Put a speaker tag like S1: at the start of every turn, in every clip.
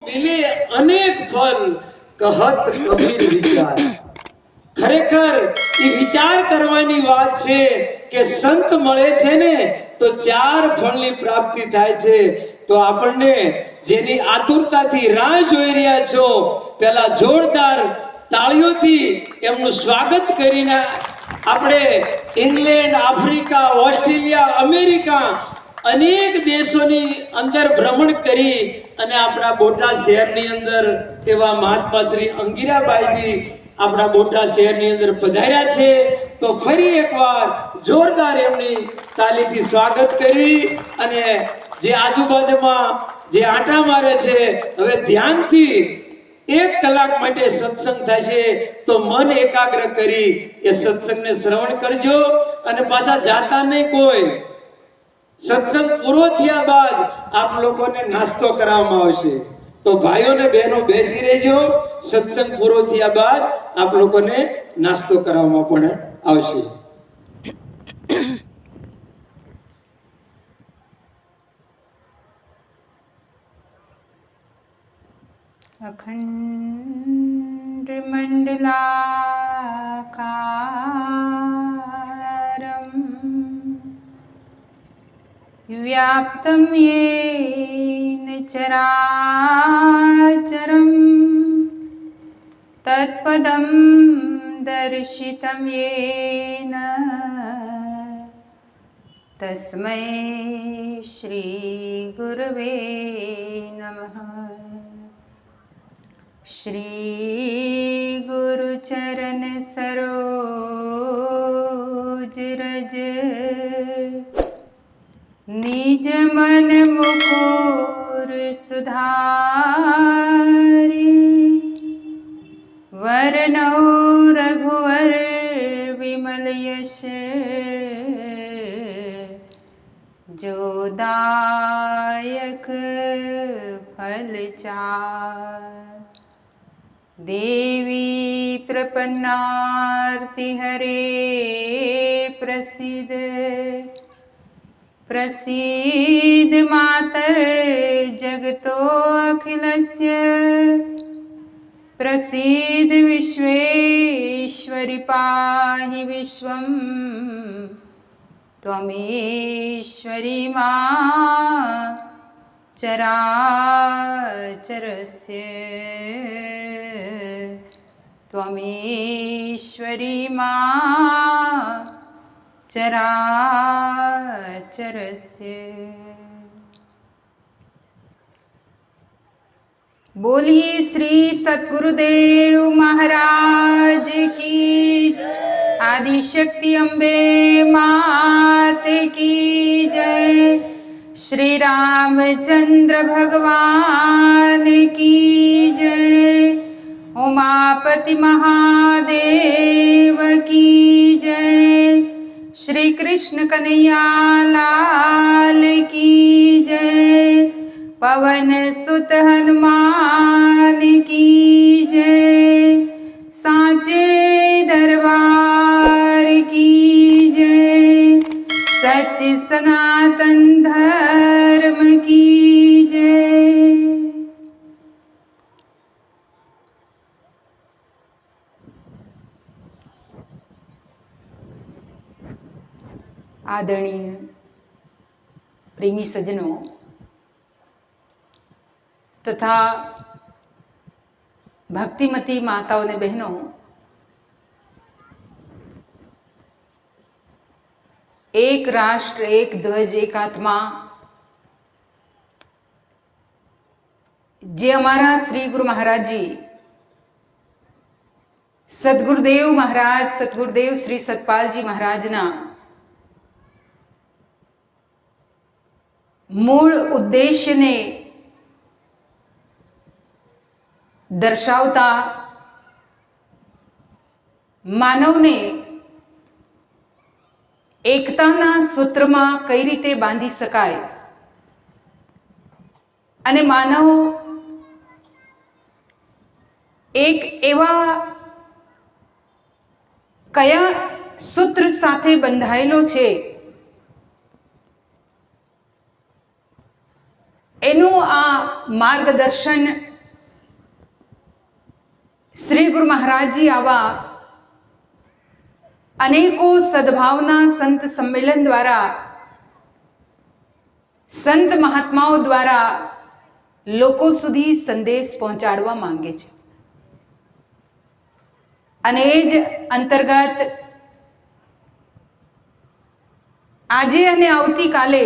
S1: मिले अनेक फल कहत कबीर विचार। ખરેખર એ વિચાર કરવાની વાત છે કે સંત મળે છે ને તો ચાર ફળની પ્રાપ્તિ થાય છે। તો આપણને જેની આતુરતાથી રાહ જોઈ રહ્યા છો, પહેલા જોરદાર તાળીઓથી એમનું સ્વાગત કરીને આપણે ઇંગ્લેન્ડ, આફ્રિકા, ઓસ્ટ્રેલિયા, અમેરિકા અનેક દેશોની અંદર ભ્રમણ કરી અને આપણા બોટાદ શહેરની અંદર એવા મહાત્મા શ્રી અંગીરાબાઈજી આપણા બોટાદ શહેરની અંદર પધાર્યા છે। તો ફરી એકવાર જોરદાર એમની તાલીથી સ્વાગત કરી અને જે આજુબાજુમાં જે આંટા મારે છે, હવે ધ્યાનથી 1 કલાક માટે સત્સંગ થશે તો મન એકાગ્ર કરી એ સત્સંગને શ્રવણ કરજો અને પાછા જાતા નહીં કોઈ। સત્સંગ પૂરો થયા બાદ આપ લોકોને નાસ્તો કરાવવામાં આવશે। તો ભાઈઓ ને બહેનો બેસી રહેજો, સત્સંગ પૂરો થયા બાદ આપ લોકોને નાસ્તો કરાવવામાં પણ આવશે।
S2: अखंड मंडलाकारं व्याप्तं येन चराचरं तत्पदं दर्शितं येन तस्मै श्री गुरवे नमः। श्री गुरुचरण सरोज रज निज मन मुकुर सुधारी वरनौ रघुवर विमल यश जो दायक फल चार। देवी प्रपन्नार्ति हरे प्रसीद प्रसीद मातर जगतो अखिलस्य प्रसीद विश्वेश्वरि पाहि विश्वं त्वमेश्वरी मां चराचरस्य त्वमेश्वरी मां चराचरस्य। बोलिए श्री सद्गुरुदेव महाराज की, आदिशक्ति अम्बे मात की जय। श्री रामचंद्र भगवान की जय। उमापति महादेव की जय। श्री कृष्ण कन्हैया लाल की जय। पवन सुत हनुमान की जय। साचे दरबार की जय। सत्य सनातन धर्म की जय। आदरणीय प्रेमी सज्जनों तथा भक्तिमती माताओं ने बहनों, एक राष्ट्र एक ध्वज एक आत्मा जे अमारा श्री गुरु महाराज जी सद्गुरुदेव महाराज सद्गुरुदेव श्री सतपाल जी महाराज ना मूल उद्देश्य ने दर्शावता मानव ने एकताना सूत्रमां कई रीते बांधी शकाय अने मानव एक एवा कया सूत्र साथे बंधायेलो छे एनु आ मार्गदर्शन શ્રી ગુરુ મહારાજજી આવા અનેકો સદભાવના સંત સંમેલન દ્વારા, સંત મહાત્માઓ દ્વારા લોકો સુધી સંદેશ પહોંચાડવા માંગે છે. અને એ જ અંતર્ગત આજે અને આવતીકાલે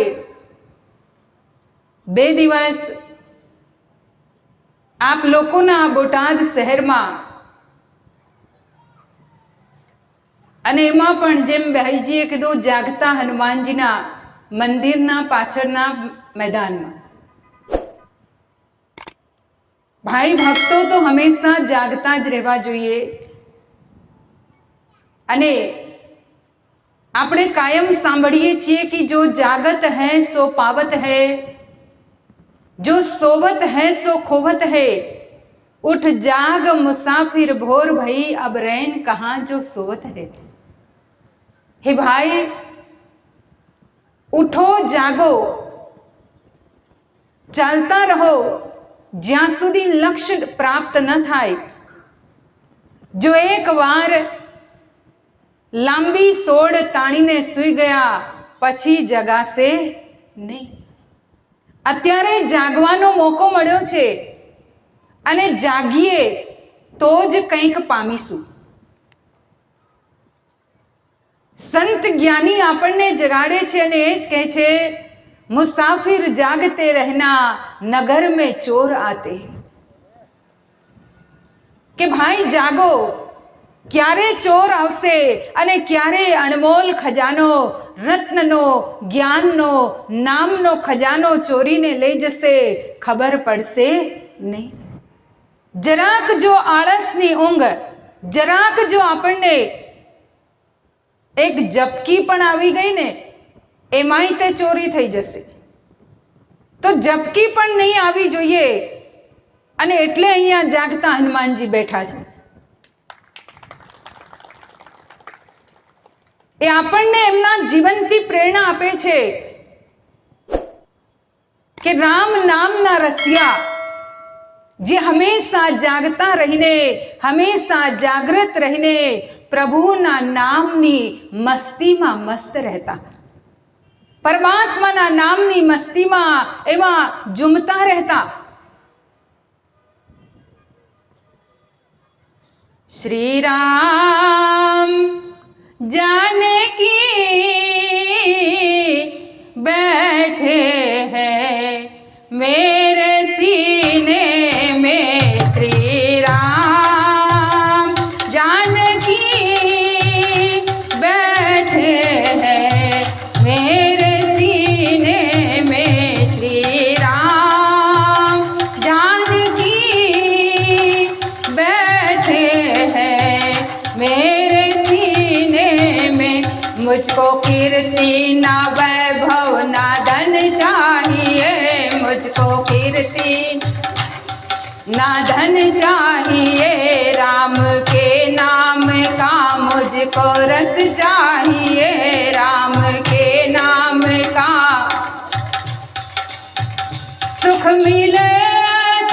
S2: 2 દિવસ આપ લોકોના બોટાદ શહેરમાં, અને એમાં પણ જેમ ભાઈજીએ કીધું જાગતા હનુમાનજીના મંદિરના પાછળના મેદાનમાં, ભાઈ ભક્તો તો હંમેશા જાગતા જ રહેવા જોઈએ. અને આપણે કાયમ સાંભળીએ છીએ કે જો જાગત હૈ સો પાવત હૈ, जो सोवत है सो खोवत है, उठ जाग मुसाफिर भोर भई अब रैन कहाँ जो सोवत है. हे भाई, उठो जागो, ચાલતા રહો જ્યાં સુધી લક્ષ્ય પ્રાપ્ત ન થાય. જો એકવાર લાંબી સોડ તાણીને સૂઈ ગયા પછી જગાશે નહીં. અત્યારે જાગવાનો મોકો મળ્યો છે અને જાગીએ તો જ કંઈક પામીશું. સંત જ્ઞાની આપણને જગાડે છે અને એ જ કહે છે, મુસાફિર જાગતે રહેના નગર મેં ચોર આતે. કે ભાઈ જાગો, ક્યારે ચોર આવશે અને ક્યારે અણમોલ ખજાનો, રત્નનો, જ્ઞાનનો, નામનો ખજાનો ચોરીને લઈ જશે ખબર પડશે નહીં. જરાક જો આળસની ઊંઘ, જરાક જો આપણને એક ઝપકી પણ આવી ગઈ ને, એમાંય તે ચોરી થઈ જશે. તો ઝપકી પણ નહીં આવી જોઈએ. અને એટલે અહીંયા જાગતા હનુમાનજી બેઠા છે. એ આપણને એમના જીવનથી પ્રેરણા આપે છે કે રામ નામના રસિયા જે હંમેશા જાગતા રહીને, હંમેશા જાગૃત રહીને પ્રભુના નામની મસ્તીમાં મસ્ત રહેતા, પરમાત્માના નામની મસ્તીમાં એવા ઝૂમતા રહેતા. શ્રી રામ जानकी बैठे हैं मेरे सीने में, श्री राम जानकी बैठे हैं मेरे सीने में, श्री राम जानकी बैठे हैं मेरे सीने में. मुझको कीर्ति ना वैभव ना धन चाहिए, मुझको कीर्ति ना धन चाहिए, राम के नाम का मुझको रस चाहिए, राम के नाम का सुख मिले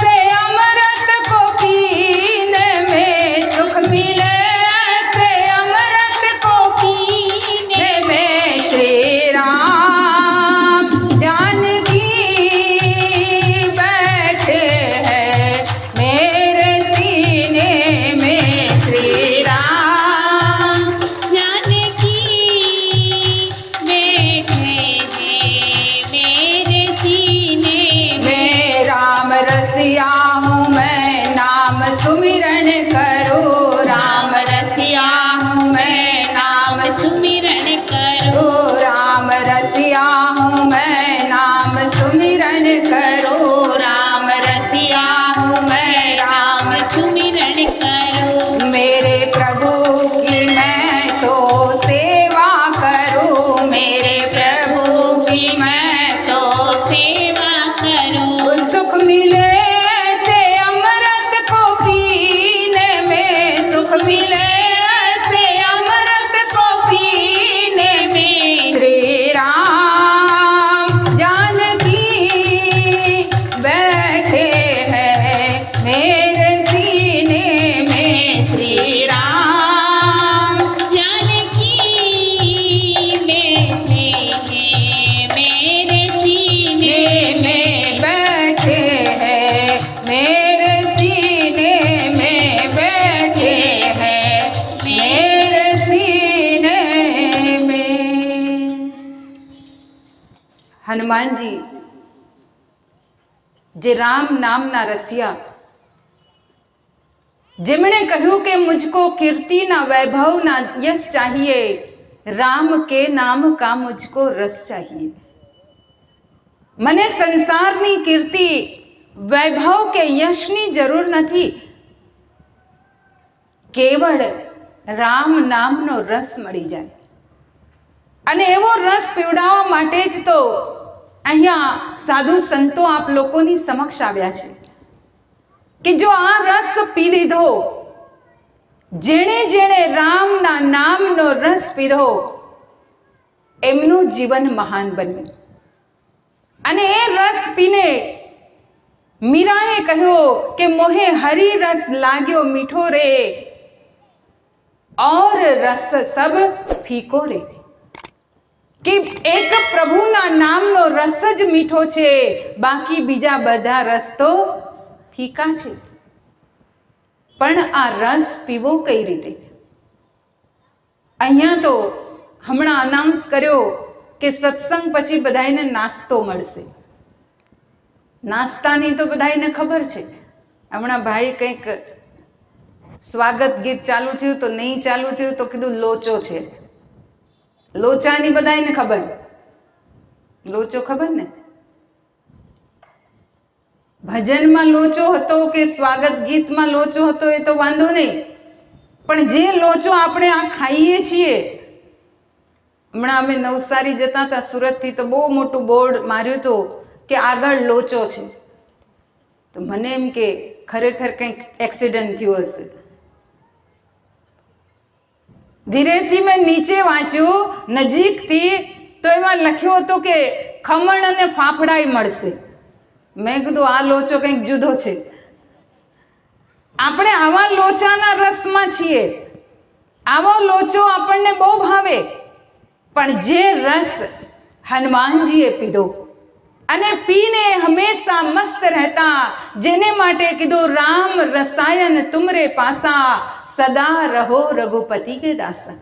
S2: से अमृत को पीने में, सुख मिले से अमृत को पीने में, श्री राम जानकी बैठे हैं मेरे सीने में, श्री राम
S3: जानकी बैठे हैं मेरे सीने
S2: मैं राम रसिया हूँ, मैं नाम सुमिरन करूँ, राम
S3: रसिया हूँ मैं नाम सुमिरन करो,
S2: राम रसिया हूँ मैं नाम सुमिरन करूँ,
S3: राम रसिया हूँ मैं राम सुमिरन करो,
S2: मेरे प्रभु की मैं तो सेवा करूँ, मेरे प्रभु की मैं
S3: तो सेवा करो,
S2: सुख मिले से अमृत को पीने में, सुख मिले હનુમાનજી જે રામ નામના રસિયા, જેમણે કહ્યું કે મુझको कीर्ति ना वैभव ना यश चाहिए, राम के नाम का मुझको रस चाहिए। મને સંસારની કીર્તિ, વૈભવ કે યશની જરૂર નથી, કેવળ રામ નામનો રસ મળી જાય. અને એવો રસ પીવડાવવા માટે જ તો અહીંયા સાધુ સંતો આપ લોકોની સમક્ષ આવ્યા છે કે જો આ રસ પી લીધો, જેણે જેણે રામના નામનો રસ પીધો એમનું જીવન મહાન બન્યું. અને એ રસ પીને મીરાએ કહ્યો કે મોહે હરી રસ લાગ્યો મીઠો રે, और रस सब फीको रे. કે એક પ્રભુના નામનો રસ જ મીઠો છે, બાકી બીજા બધા રસ તો ફીકા છે. પણ આ રસ પીવો કઈ રીતે? અહીંયા તો હમણાં અનાઉન્સ કર્યો કે સત્સંગ પછી બધાને નાસ્તો મળશે. નાસ્તાની તો બધાને ખબર છે. હમણાં ભાઈ કંઈક સ્વાગત ગીત ચાલુ થયું તો નહીં ચાલુ થયું તો કીધું લોચો છે. લોચાની બધાને ખબર. લોચો ખબર ને? ભજનમાં લોચો હતો કે સ્વાગત ગીતમાં લોચો હતો એ તો વાંધો નહીં, પણ જે લોચો આપણે આ ખાઈએ છીએ. હમણાં અમે નવસારી જતા હતા સુરતથી, તો બહુ મોટું બોર્ડ માર્યું હતું કે આગળ લોચો છે. તો મને એમ કે ખરેખર કંઈક એક્સિડન્ટ થયો હશે. ધીરેથી મેં નીચે વાંચ્યું નજીકથી, તો એમાં લખ્યું હતું કે ખમણ અને ફાફડાઈ મળશે. મેં કીધું આ લોચો કંઈક જુદો છે. આપણે આવા લોચાના રસમાં છીએ. આવો લોચો આપણને બહુ ભાવે, પણ જે રસ હનુમાનજીએ પીધો અને પીને હંમેશા મસ્ત રહેતા, જેને માટે કીધું રામ રસાયન તુમરે પાસા, સદા રહો રઘુપતિ કે દાસા.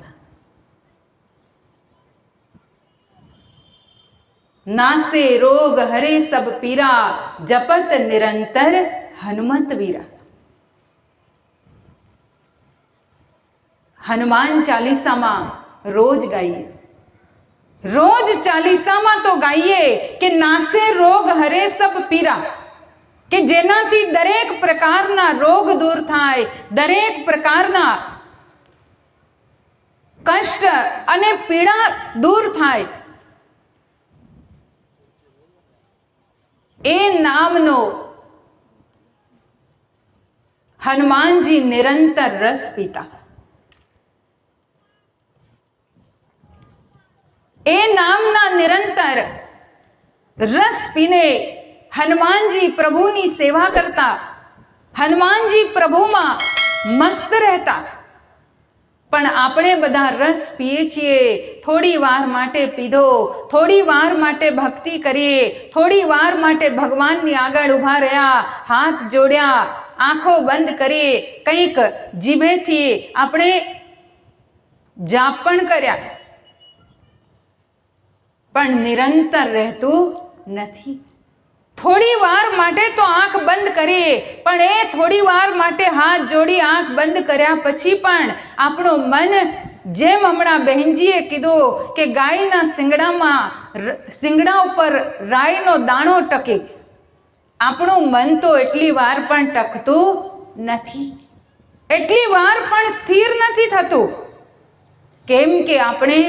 S2: નાસે રોગ હરે સબ પીરા, જપત નિરંતર હનુમંત વીરા. હનુમાન ચાલીસામાં રોજ ગાઈએ, રોજ ચાલીસામાં તો ગાઈએ કે નાસે રોગ હરે સબ પીરા, કે જેનાથી દરેક પ્રકારના રોગ દૂર થાય, દરેક પ્રકારના કષ્ટ અને પીડા દૂર થાય. એ નામનો હનુમાનજી નિરંતર રસ પીતા. એ નામના નિરંતર રસ પીને હનુમાનજી પ્રભુની સેવા કરતા, હનુમાનજી પ્રભુમાં મસ્ત રહેતા. પણ આપણે બધા રસ પીએ છીએ, થોડી વાર માટે પીધો, થોડી વાર માટે ભક્તિ કરીએ, થોડી વાર માટે ભગવાનની આગળ ઊભા રહ્યા, હાથ જોડ્યા, આંખો બંધ કરી, કંઈક જીભેથી આપણે જાપ પણ કર્યા, પણ નિરંતર રહેતું નથી. થોડી વાર માટે તો આંખ બંધ કરીએ, પણ એ થોડી વાર માટે હાથ જોડી આંખ બંધ કર્યા પછી પણ આપણું મન, જેમ હમણાં બહેનજીએ કીધું કે ગાયના શિંગડા ઉપર રાઈનો દાણો ટકે, આપણું મન તો એટલી વાર પણ ટકતું નથી, એટલી વાર પણ સ્થિર નથી થતું. કેમ કે આપણે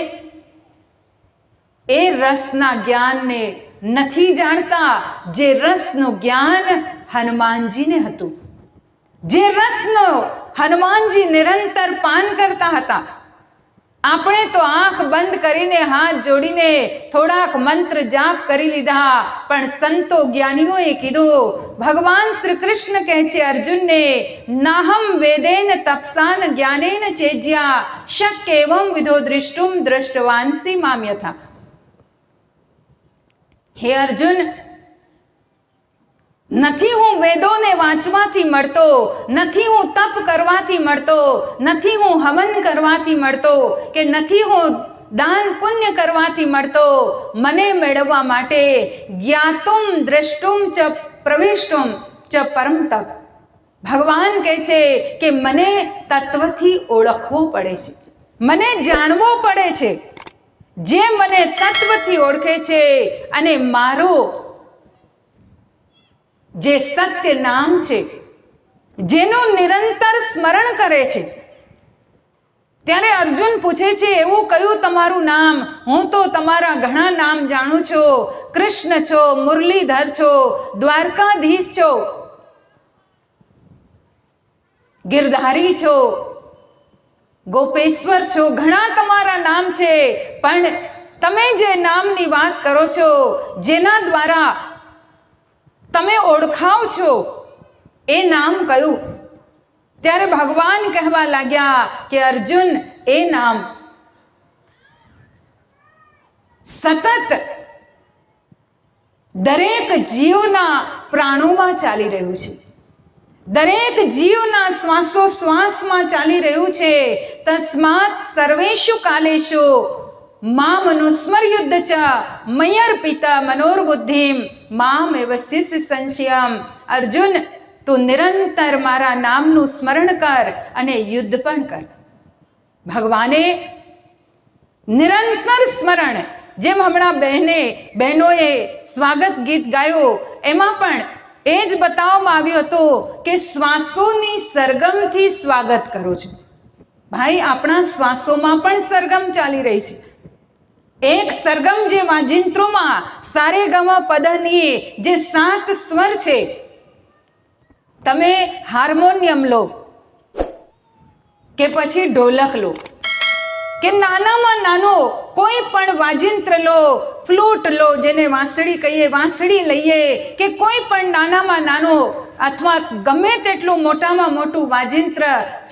S2: એ રસના જ્ઞાનને નથી જાણતા, જે રસનું જ્ઞાન હનુમાનજીને હતું, જે રસનો હનુમાનજી નિરંતર પાન કરતા હતા. આપણે તો આંખ બંધ કરીને હાથ જોડીને થોડાક મંત્ર જાપ કરી લીધા, પણ સંતો જ્ઞાનીઓએ કીધું, ભગવાન શ્રી કૃષ્ણ કહે છે અર્જુનને, નાહમ વેદેન તપસાન જ્ઞાનેન ચેજ્યા, શક્ય એવં વિધો દૃષ્ટુમ દ્રષ્ટવાંસી મામ યથા. હે અર્જુન, નથી હું વેદોને વાંચવાથી મળતો, નથી હું તપ કરવાથી મળતો, નથી હું હવન કરવાથી મળતો, કે નથી હું દાન પુણ્ય કરવાથી મળતો, મને મેળવવા માટે જ્ઞાતુમ દ્રષ્ટુમ ચ પ્રવિષ્ટુમ ચ પરમ તપ. ભગવાન કહે છે કે મને તત્વથી ઓળખવો પડે છે, મને જાણવો પડે છે. જે મને તત્વથી ઓળખે છે અને મારો જે સત્ય નામ છે, જેનું નિરંતર સ્મરણ કરે છે. ત્યારે અર્જુન પૂછે છે, એવું કયું તમારું નામ? હું તો તમારા ઘણા નામ જાણું છું. કૃષ્ણ છો, મુરલીધર છો, દ્વારકાધીશ છો, ગિરધારી છો, ગોપેશ્વર છો, ઘણા તમારા નામ છે. પણ તમે જે નામની વાત કરો છો, જેના દ્વારા તમે ઓળખાવ છો, એ નામ કયું? ત્યારે ભગવાન કહેવા લાગ્યા કે અર્જુન, એ નામ સતત દરેક જીવના પ્રાણોમાં ચાલી રહ્યું છે, દરેક જીવના શ્વાસોશ્વાસમાં ચાલી રહ્યું છે. તસ્માત સર્વેષુ કાલેષુ મામ અનુસ્મર્યુદ્ધ ચ મય્યર્પિતા મનોર્બુદ્ધિમ મામ એવ શિષ્ય સંશયમ. અર્જુન, તું નિરંતર મારા નામનું સ્મરણ કર અને યુદ્ધ પણ કર. ભગવાને નિરંતર સ્મરણ, જેમ હમણાં બહેનોએ સ્વાગત ગીત ગાયું, એમાં પણ એ જ બતાવવામાં આવ્યું હતું કે શ્વાસોની સરગમથી સ્વાગત કરું છું. ભાઈ, આપણા શ્વાસોમાં પણ સરગમ ચાલી રહી છે. એક સરગમ જે વાજિંત્રોમાં સારે ગમ પદની જે 7 સ્વર છે, તમે હાર્મોનિયમ લો કે પછી ઢોલક લો કે નાનામાં નાનો કોઈ પણ વાજિંત્ર લો, ફ્લૂટ લો, જેને વાંસળી કહીએ, વાંસળી લઈએ, કે કોઈ પણ નાનામાં નાનો અથવા ગમે તેટલું મોટામાં મોટું વાજિંત્ર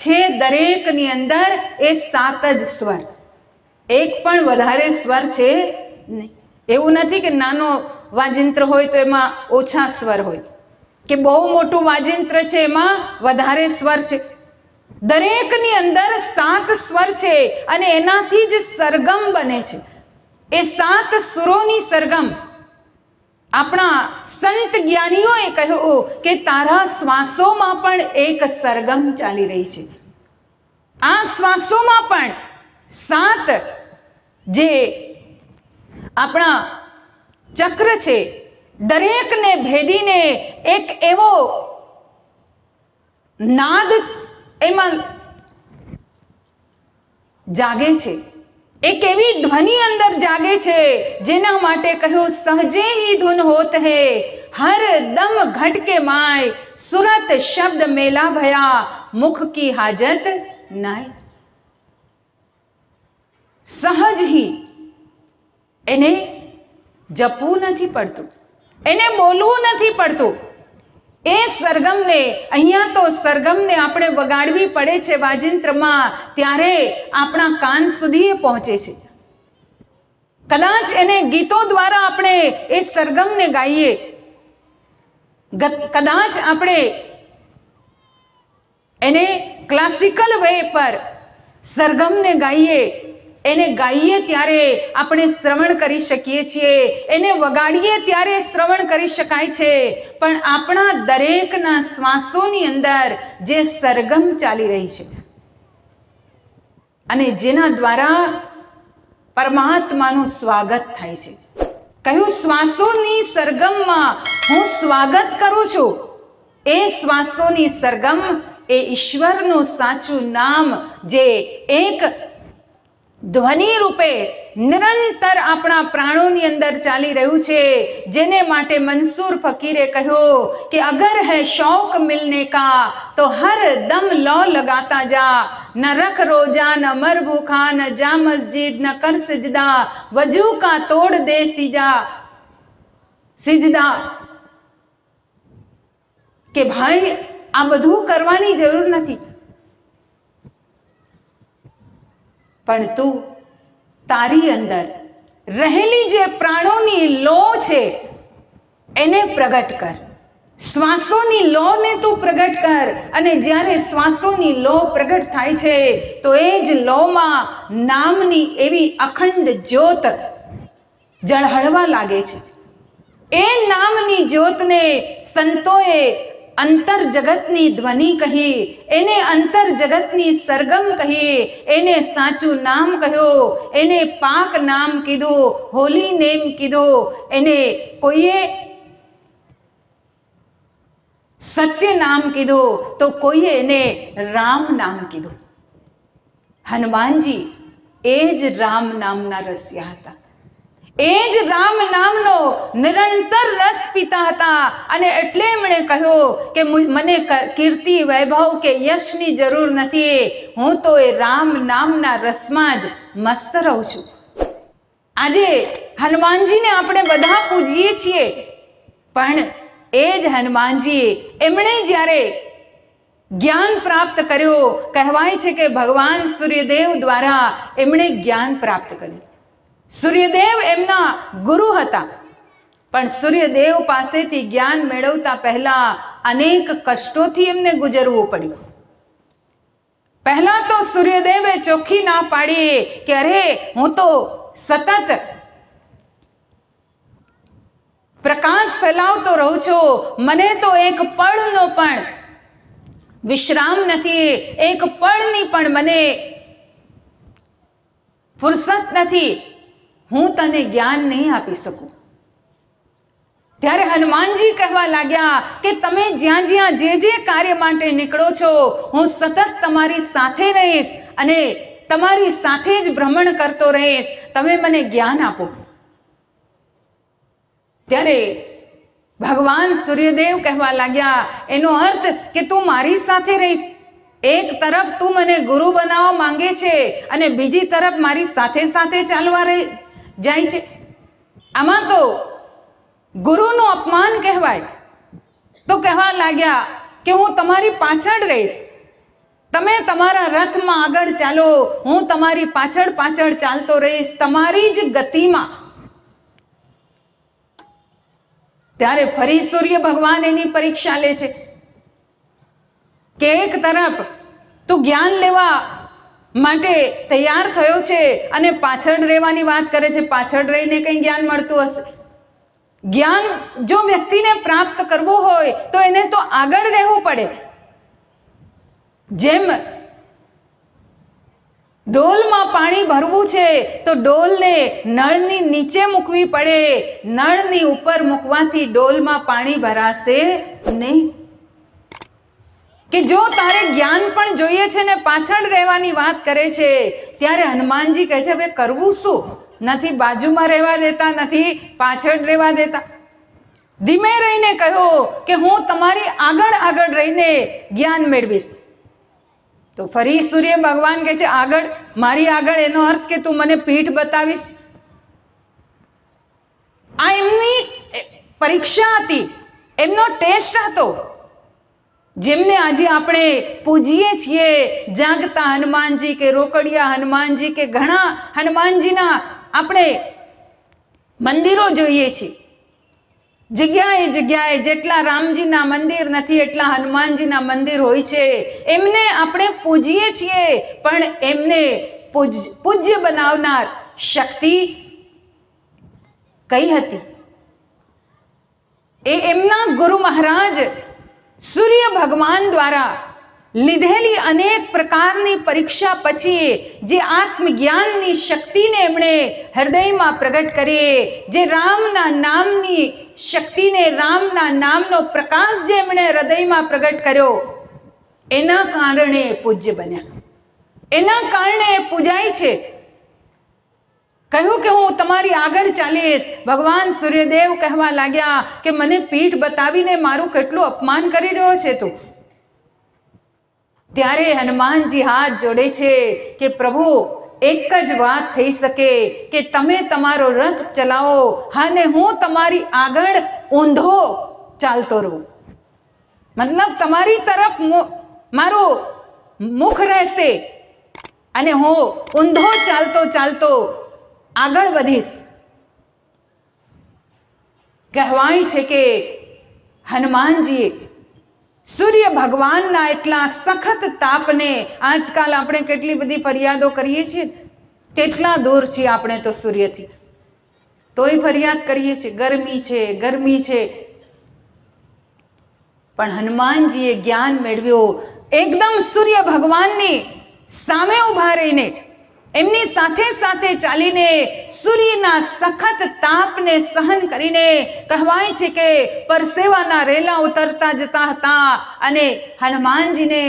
S2: છે, દરેકની અંદર એ 7 જ સ્વર, એક પણ વધારે સ્વર છે નહીં. એવું નથી કે નાનો વાજિંત્ર હોય તો એમાં ઓછા સ્વર હોય, કે બહુ મોટું વાજિંત્ર છે એમાં વધારે સ્વર છે. દરેકની અંદર 7 સ્વર છે અને એનાથી જ સરગમ બને છે. એ 7 સુરોની સરગમ. આપણા સંત જ્ઞાનીઓએ કહ્યું કે તારા શ્વાસોમાં પણ એક સરગમ ચાલી રહી છે. આ શ્વાસોમાં પણ 7 જે આપણા ચક્ર છે, દરેકને ભેદીને એક એવો નાદ એમાં જાગે છે, એક એવી ધ્વનિ અંદર જાગે છે, જેના માટે કહ્યું સહજે હી ધુન હોત હે હર દમ ઘટ કે માય સુરત શબ્દ મેલા ભયા મુખ કી હાજત નાય. સહજ હી, એને જપવું નથી પડતું, એને બોલવું નથી પડતું. એ સરગમને, અહીંયા તો સરગમને આપણે વગાડવી પડે છે વાજિંત્રમાં, ત્યારે આપણા કાન સુધી એ પહોંચે છે. કદાચ એને ગીતો દ્વારા આપણે એ સરગમને ગાઈએ, કદાચ આપણે એને ક્લાસિકલ વે પર સરગમને ગાઈએ, એને ગાઈએ ત્યારે આપણે શ્રવણ કરી શકીએ છીએ, એને વગાડીએ ત્યારે શ્રવણ કરી શકાય છે. પણ આપણા દરેકના શ્વાસોની અંદર જે સરગમ ચાલી રહી છે અને જેના દ્વારા પરમાત્માનું સ્વાગત થાય છે. કહ્યું શ્વાસોની સરગમમાં હું સ્વાગત કરું છું. એ શ્વાસોની સરગમ એ ઈશ્વરનું સાચું નામ, જે એક ધ્વનિ રૂપે નિરંતર આપણા પ્રાણોની અંદર ચાલી રહ્યું છે, જેને માટે મંસૂર ફકીરે કહ્યું કે અગર હૈ શૌક મિલને કા તો હર દમ લો લગાતા જા, ન રખ રોજા ન મર ભૂખા ન જા મસ્જિદ ન કર સિજદા, વજુ કા તોડ દે સિજદા. કે ભાઈ, આ બધું કરવાની જરૂર નથી, પણ તું તારી અંદર રહેલી જે પ્રાણોની લો છે એને પ્રગટ કર. શ્વાસોની લોને તું પ્રગટ કર. અને જ્યારે શ્વાસોની લો પ્રગટ થાય છે તો એ જ લોમાં નામની એવી અખંડ જ્યોત ઝળહળવા લાગે છે. એ નામની જ્યોતને સંતોએ અંતર જગતની ધ્વનિ કહી, એને અંતર જગતની સરગમ કહી, એને સાચું નામ કહ્યું, એને પાક નામ કીધું, હોલી નેમ કીધું, એને કોઈએ સત્ય નામ કીધું તો કોઈએ એને રામ નામ કીધું. હનુમાનજી એ જ રામ નામના રસિયા હતા. એ જ રામ નામનો નિરંતર રસ પીતા હતા. અને એટલે એમણે કહ્યું કે મને કીર્તિ, વૈભવ કે યશની જરૂર નથી, હું તો એ રામ નામના રસમાં જ મસ્ત રહું છું. આજે હનુમાનજીને આપણે બધા પૂજીએ છીએ, પણ એ જ હનુમાનજી એમણે જ્યારે જ્ઞાન પ્રાપ્ત કર્યું, કહેવાય છે કે ભગવાન સૂર્યદેવ દ્વારા એમણે જ્ઞાન પ્રાપ્ત કર્યું. સૂર્યદેવ એમના ગુરુ હતા, પણ સૂર્યદેવ પાસેથી જ્ઞાન મેળવતા પહેલા અનેક કષ્ટોથી એમને ગુજરવું પડ્યું. પહેલા તો સૂર્યદેવે ચોખ્ખી ના પાડી કે અરે હું તો સતત પ્રકાશ ફેલાવતો રહું છું, મને તો એક પળનો પણ વિશ્રામ નથી, એક પળની પણ મને ફુરસત નથી, હું તને જ્ઞાન નહીં આપી શકું. ત્યારે હનુમાનજી કહેવા લાગ્યા કે તમે જ્યાં જ્યાં જે કાર્ય માટે નીકળો છો, હું સતત તમારી સાથે રહીશ અને તમારી સાથે જ ભ્રમણ કરતો રહીશ, તમે મને જ્ઞાન આપો. ત્યારે ભગવાન સૂર્યદેવ કહેવા લાગ્યા, એનો અર્થ કે તું મારી સાથે રહીશ. એક તરફ તું મને ગુરુ બનાવવા માંગે છે અને બીજી તરફ મારી સાથે સાથે ચાલવા જાય છે. આમાં તો ગુરુનું અપમાન કહેવાય. તો કહેવા લાગ્યા કે હું તમારી પાછળ રહીશ, તમે તમારા રથમાં આગળ ચાલો, હું તમારી પાછળ પાછળ ચાલતો રહીશ, તમારી જ ગતિમાં. ત્યારે ફરી સૂર્ય ભગવાન એની પરીક્ષા લે છે કે એક તરફ તું જ્ઞાન લેવા માટે તૈયાર થયો છે અને પાછળ રહેવાની વાત કરે છે. પાછળ રહીને કંઈ જ્ઞાન મળતું હશે? જ્ઞાન જો વ્યક્તિને પ્રાપ્ત કરવું હોય તો એને તો આગળ રહેવું પડે. જેમ ડોલમાં પાણી ભરવું છે તો ડોલને નળની નીચે મૂકવી પડે, નળની ઉપર મૂકવાથી ડોલમાં પાણી ભરાશે નહીં. કે જો તારે જ્ઞાન પણ જોઈએ છે ને પાછળ રહેવાની વાત કરે છે, ત્યારે હનુમાનજી કહે છે હવે કરવું શું? નથી બાજુમાં રહેવા દેતા, નથી પાછળ રહેવા દેતા. ધીમે રહીને કહ્યું કે હું તમારી આગળ આગળ રહીને જ્ઞાન મેળવીશ. તો ફરી સૂર્ય ભગવાન કહે છે આગળ, મારી આગળ, એનો અર્થ કે તું મને પીઠ બતાવીશ. આ એમની પરીક્ષા હતી, એમનો ટેસ્ટ હતો. જેમને આજે આપણે પૂજીએ છીએ, જાગતા હનુમાનજી કે રોકડિયા હનુમાનજી કે ઘણા હનુમાનજીના આપણે મંદિરો જોઈએ છીએ. જગ્યાએ જગ્યાએ જેટલા રામજીના મંદિર નથી એટલા હનુમાનજીના મંદિર હોય છે. એમને આપણે પૂજીએ છીએ, પણ એમને પૂજ્ય બનાવનાર શક્તિ કઈ હતી? એ એમના ગુરુ મહારાજ સૂર્ય ભગવાન દ્વારા લીધેલી અનેક પ્રકારની પરીક્ષા પછી જે આત્મજ્ઞાનની શક્તિને એમણે હૃદયમાં પ્રગટ કરી, જે રામના નામની શક્તિને, રામના નામનો પ્રકાશ જે એમણે હૃદયમાં પ્રગટ કર્યો, એના કારણે પૂજ્ય બન્યા, એના કારણે પૂજાય છે. કહ્યું કે હું તમારી આગળ ચાલીશ. ભગવાન સૂર્યદેવ કહેવા લાગ્યા કે મને પીઠ બતાવીને મારું કેટલું અપમાન કરી રહ્યો છે તું. ત્યારે હનુમાનજી હાથ જોડે છે કે પ્રભુ એક જ વાત થઈ શકે કે તમે તમારો રથ ચલાવો અને હું તમારી આગળ ઊંધો ચાલતો રહું. મતલબ તમારી તરફ મારું મુખ રહેશે અને હું ઊંધો ચાલતો ચાલતો આગળ વધીશ. કહેવાય છે કે હનુમાનજીએ સૂર્ય ભગવાનના એટલા સખત તાપને, આજકાલ આપણે કેટલી બધી ફરિયાદો કરીએ છીએ, કેટલા દૂર છીએ આપણે તો સૂર્યથી, તોય ફરિયાદ કરીએ છીએ ગરમી છે ગરમી છે. પણ હનુમાનજીએ જ્ઞાન મેળવ્યો, એકદમ સૂર્ય ભગવાનની સામે ઉભા રહીને, એમની સાથે સાથે ચાલીને, સૂર્યના સખત તાપને સહન કરીને, કહેવાય છે કે પરસેવાના રેલા ઉતરતા જતા હતા અને હનુમાનજીને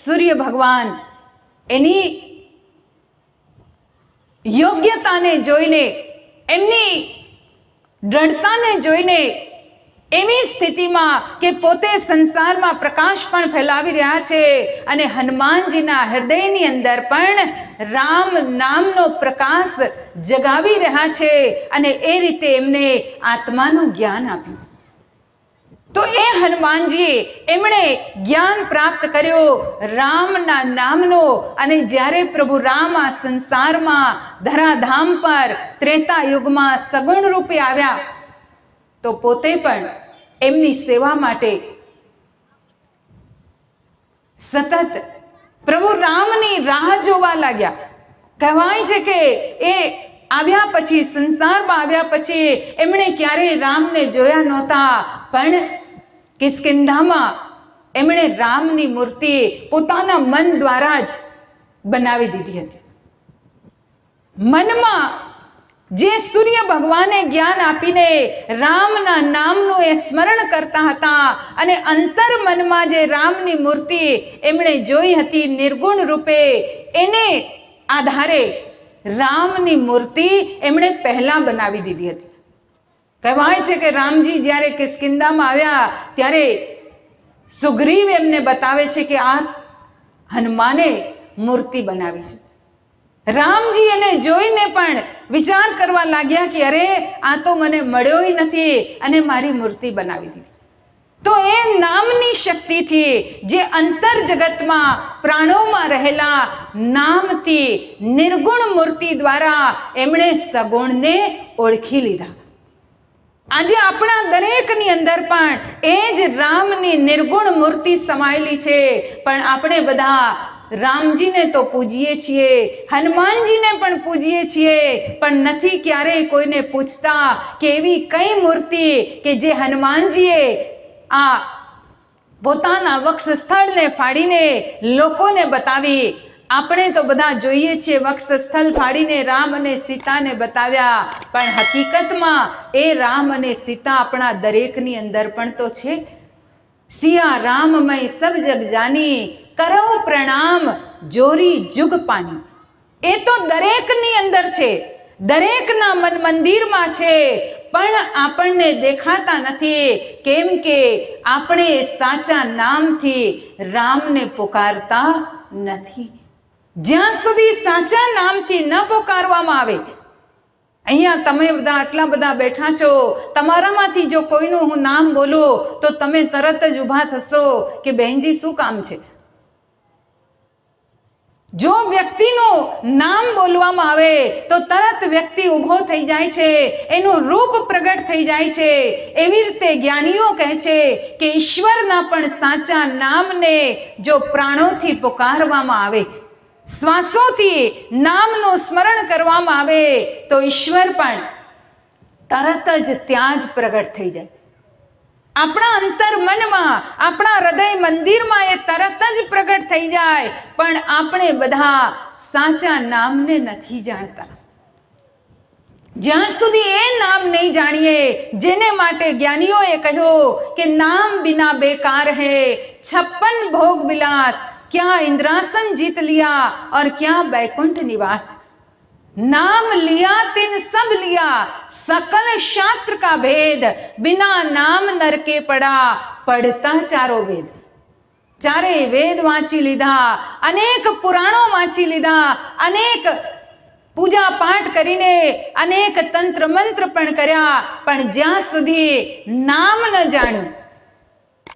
S2: સૂર્ય ભગવાન એની યોગ્યતાને જોઈને, એમની દ્રઢતાને જોઈને, એવી સ્થિતિમાં કે પોતે સંસારમાં પ્રકાશ પણ ફેલાવી રહ્યા છે અને હનુમાનજીના હૃદયની અંદર પણ રામ નામનો પ્રકાશ જગાવી રહ્યા છે અને એ રીતે એમને આત્માનું જ્ઞાન આપ્યું. તો એ હનુમાનજીએ એમણે જ્ઞાન પ્રાપ્ત કર્યો રામના નામનો. અને જ્યારે પ્રભુ રામ આ સંસારમાં ધરાધામ પર ત્રેતા યુગમાં સગુણ રૂપે આવ્યા, તો પોતે પણ એમની સેવા માટે સતત પ્રભુ રામની રાહ જોવા લાગ્યા. કહેવાય છે કે એ આવ્યા પછી, સંસારમાં આવ્યા પછી એમણે ક્યારેય રામને જોયા નહોતા, પણ કિષ્કિંધામાં એમણે રામની મૂર્તિ પોતાના મન દ્વારા જ બનાવી દીધી હતી. મનમાં જે સૂર્ય ભગવાને જ્ઞાન આપીને રામના નામનું એ સ્મરણ કરતા હતા અને અંતર મનમાં જે રામની મૂર્તિ એમણે જોઈ હતી નિર્ગુણ રૂપે, એને આધારે રામની મૂર્તિ એમણે પહેલા બનાવી દીધી હતી. કહેવાય છે કે રામજી જ્યારે કિષ્કિંધામાં આવ્યા ત્યારે સુગ્રીવ એમને બતાવે છે કે આ હનુમાને મૂર્તિ બનાવી છે. રામજી એને જોઈને પણ વિચાર કરવા લાગ્યા કે અરે આ તો મને મળ્યો નથી અને મારી મૂર્તિ બનાવી દીધી. તો એ નામની શક્તિથી, જે અંતર જગતમાં પ્રાણોમાં રહેલા નામથી, નિર્ગુણ મૂર્તિ દ્વારા એમણે સગુણને ઓળખી લીધા. આજે આપણા દરેકની અંદર પણ એ જ રામની નિર્ગુણ મૂર્તિ સમાયેલી છે. પણ આપણે બધા રામજીને તો પૂજીએ છીએ, હનુમાનજીને પણ પૂજીએ છીએ, પણ નથી ક્યારેય કોઈને પૂછતા કે એવી કઈ મૂર્તિ કે જે હનુમાનજીએ આ પોતાના વક્ષસ્થળને ફાડીને લોકોને બતાવી. આપણે તો બધા જોઈએ છીએ વક્ષસ્થળ ફાડીને રામ અને સીતાને બતાવ્યા, પણ હકીકતમાં એ રામ અને સીતા આપણા દરેકની અંદર પણ તો છે. સિયા રામમય સબ જગ જાની, કરો પ્રણામ જોરી જુગ પાની. એ તો દરેકની અંદર છે, દરેકના મન મંદિરમાં છે, પણ આપણને દેખાતા નથી. કેમ કે આપણે સાચા નામથી રામને પુકારતા નથી. જ્યાં સુધી સાચા નામથી ન પુકારવામાં આવે, અહીંયા તમે બધા આટલા બધા બેઠા છો, તમારામાંથી જો કોઈનું હું નામ બોલું તો તમે તરત જ ઊભા થશો કે બહેનજી શું કામ છે. જો વ્યક્તિનું નામ બોલવામાં આવે તો તરત વ્યક્તિ ઊભો થઈ જાય છે, એનું રૂપ પ્રગટ થઈ જાય છે. એવી રીતે જ્ઞાનીઓ કહે છે કે ઈશ્વરના પણ સાચા નામને જો પ્રાણોથી પુકારવામાં આવે, શ્વાસોથી નામનું સ્મરણ કરવામાં આવે, તો ઈશ્વર પણ તરત જ ત્યાં જ પ્રગટ થઈ જાય. આપણા અંતર મનમાં, આપણા હૃદય મંદિરમાં એ તરત જ પ્રગટ થઈ જાય. પણ આપણે બધા સાચા નામને નથી જાણતા. જ્યાં સુધી એ નામ નહીં જાણીએ, જેને માટે જ્ઞાનીઓએ કહ્યું કે નામ બિના બેકાર હૈ, 56 ભોગ વિલાસ, क्या इंद्रासन जीत लिया और क्या बैकुंठ निवास. नाम लिया तिन सब लिया, सकल शास्त्र का भेद, बिना नाम नर के पड़ा, पढ़ता चारो वेद. चारे वेद वांची લીધા, અનેક પુરાણો વાંચી લીધા, અનેક પૂજા પાઠ કરીને અનેક તંત્ર મંત્ર પણ કર્યા, પણ જ્યાં સુધી નામ ન જાણ્યું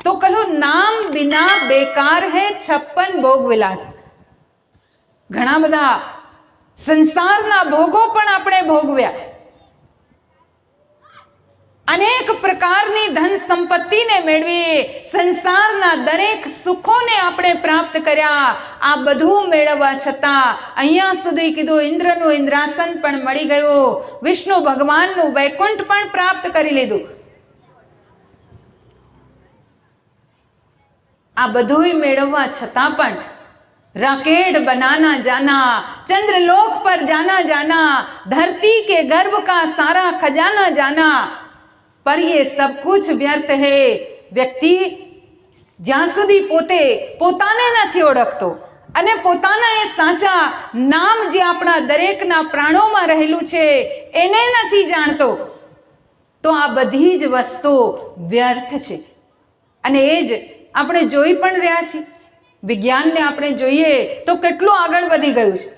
S2: તો કહ્યું નામ બિના બેકાર હૈ 56 ભોગ વિલાસ. ઘણા બધા સંસારના ભોગો પણ આપણે ભોગવ્યા, અનેક પ્રકારની ધન સંપત્તિને મેળવી, સંસારના દરેક સુખોને આપણે પ્રાપ્ત કર્યા. આ બધું મેળવવા છતાં અહીંયા સુધી કીધું ઇન્દ્રનું ઇન્દ્રાસન પણ મળી ગયું, વિષ્ણુ ભગવાનનું વૈકુંઠ પણ પ્રાપ્ત કરી લીધું. આ બધું મેળવવા છતાં પણ राकेट बनाना जाना, चंद्रलोक पर जाना जाना, धरती के गर्भ का सारा खजाना जाना, पर ये सब कुछ व्यर्थ है. व्यक्ति જ્યાં સુધી પોતાને નથી ઓળખતો અને પોતાના એ સાચા નામ જે આપણા દરેકના પ્રાણોમાં રહેલું છે એને નથી જાણતો, તો આ બધી જ વસ્તુ વ્યર્થ છે. અને એ જ આપણે જોઈ પણ રહ્યા છીએ. વિજ્ઞાનને આપણે જોઈએ તો કેટલું આગળ વધી ગયું છે.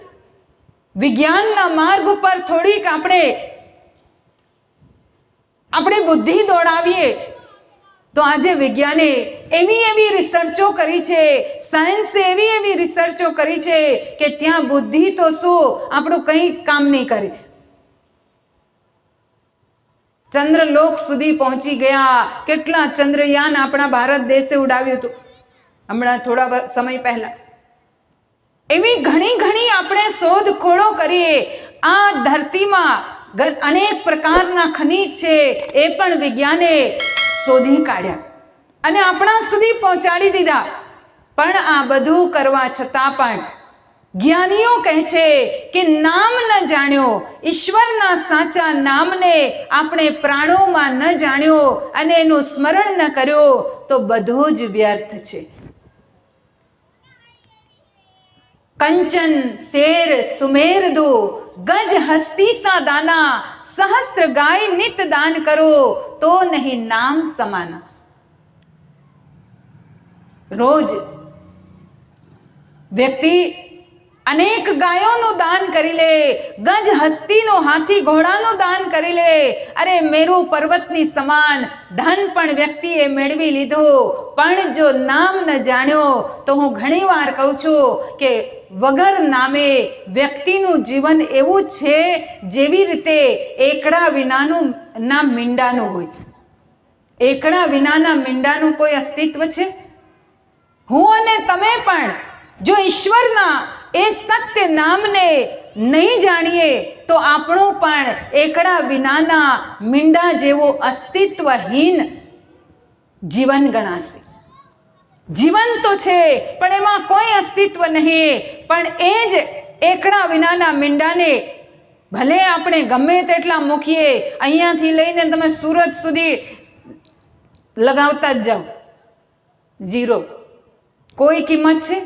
S2: વિજ્ઞાનના માર્ગ ઉપર થોડીક આપણે બુદ્ધિ દોડાવીએ તો આજે વિજ્ઞાને એવી રિસર્ચો કરી છે, સાયન્સે એવી રિસર્ચો કરી છે કે ત્યાં બુદ્ધિ તો શું આપણું કંઈ કામ નહીં કરે. ચંદ્રલોક સુધી પહોંચી ગયા. કેટલા ચંદ્રયાન આપણા ભારત દેશે ઉડાવ્યું હતું હમણાં થોડા સમય પહેલા. એવી ઘણી આપણે શોધખોળો કરીએ. આ ધરતીમાં અનેક પ્રકારના ખનિજ છે, એ પણ વિજ્ઞાને શોધી કાઢ્યા અને આપણા સુધી પહોંચાડી દીધા. પણ આ બધું કરવા છતાં પણ જ્ઞાનીઓ કહે છે કે નામ ન જાણ્યો, ઈશ્વરના સાચા નામને આપણે પ્રાણોમાં ન જાણ્યો અને એનું સ્મરણ ન કર્યો તો બધું જ વ્યર્થ છે. कंचन शेर सुमेर दो, गज हस्ती सा दाना, सहस्त्र गाय नित दान करो तो नहीं नाम समाना. रोज व्यक्ति अनेक गायोનું દાન કરી લે, ગજ હસ્તીનો હાથી ઘોડાનું દાન કરી લે. અરે મેરુ પર્વતની સમાન ધન પણ વ્યક્તિએ મેળવી લીધું, પણ જો નામ ન જાણ્યો તો હું ઘણીવાર કહું છું કે વગર નામે વ્યક્તિનું જીવન એવું છે જેવી રીતે એકડા વિનાનું ના મીંડાનું હોય. એકડા વિનાના મીંડાનું કોઈ અસ્તિત્વ છે? હું અને તમે પણ જો ઈશ્વરના એ સત્ય નામને નહીં જાણીએ તો આપણું પણ એકડા વિનાના મીંડા જેવો અસ્તિત્વહીન જીવન ગણાશે. જીવન તો છે પણ એમાં કોઈ અસ્તિત્વ નહીં. પણ એ જ એકડા વિનાના મીંડાને ભલે આપણે ગમે તેટલા મૂકીએ, અહીંયાથી લઈને તમે સુરત સુધી લગાવતા જ જાઓ, ઝીરો. કોઈ કિંમત છે?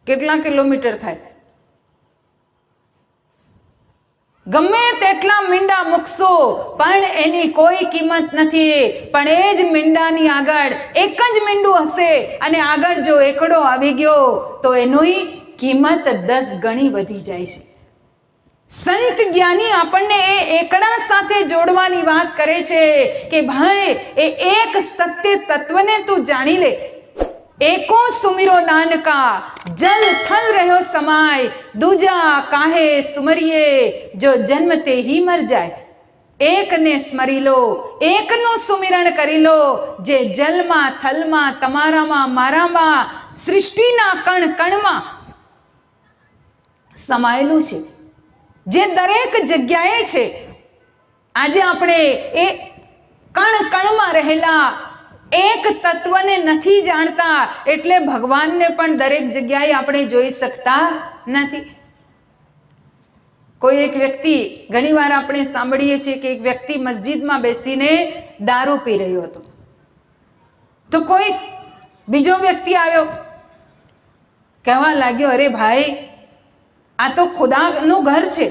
S2: કેટલા કિલોમીટર થાય? ગમે તેટલા મીંડા મૂકશો પણ એની કોઈ કિંમત નથી. પણ એ જ મીંડાની આગળ એક જ મીંડું હશે અને આગળ જો એકડો આવી ગયો તો એની કિંમત 10 ગણી વધી જાય છે. સંત જ્ઞાની આપણને એ એકડા સાથે જોડવાની વાત કરે છે કે ભાઈ એ એક સત્ય તત્વને તું જાણી લે. એકો સુમિરો નાનકા, જલ થલ રહ્યો સમાય, દૂજા કાહે સુમરીએ, જો જન્મતે હી મર જાય. એકને સ્મરી લો, એકનું સુમિરણ કરી લો, જે જલમાં થલમાં તમારામાં મારામાં સૃષ્ટિના કણ કણમાં સમાયેલું છે, જે દરેક જગ્યાએ છે. આજે આપણે એ કણ કણમાં રહેલા એક તત્વને નથી જાણતા એટલે ભગવાનને પણ દરેક જગ્યાએ આપણે જોઈ શકતા નથી. કોઈ એક વ્યક્તિ, ઘણીવાર આપણે સાંભળીએ છીએ કે એક વ્યક્તિ મસ્જિદમાં બેસીને દારૂ પી રહ્યો હતો, તો કોઈ બીજો વ્યક્તિ આવ્યો, કહેવા લાગ્યો, અરે ભાઈ આ તો ખુદાનું ઘર છે,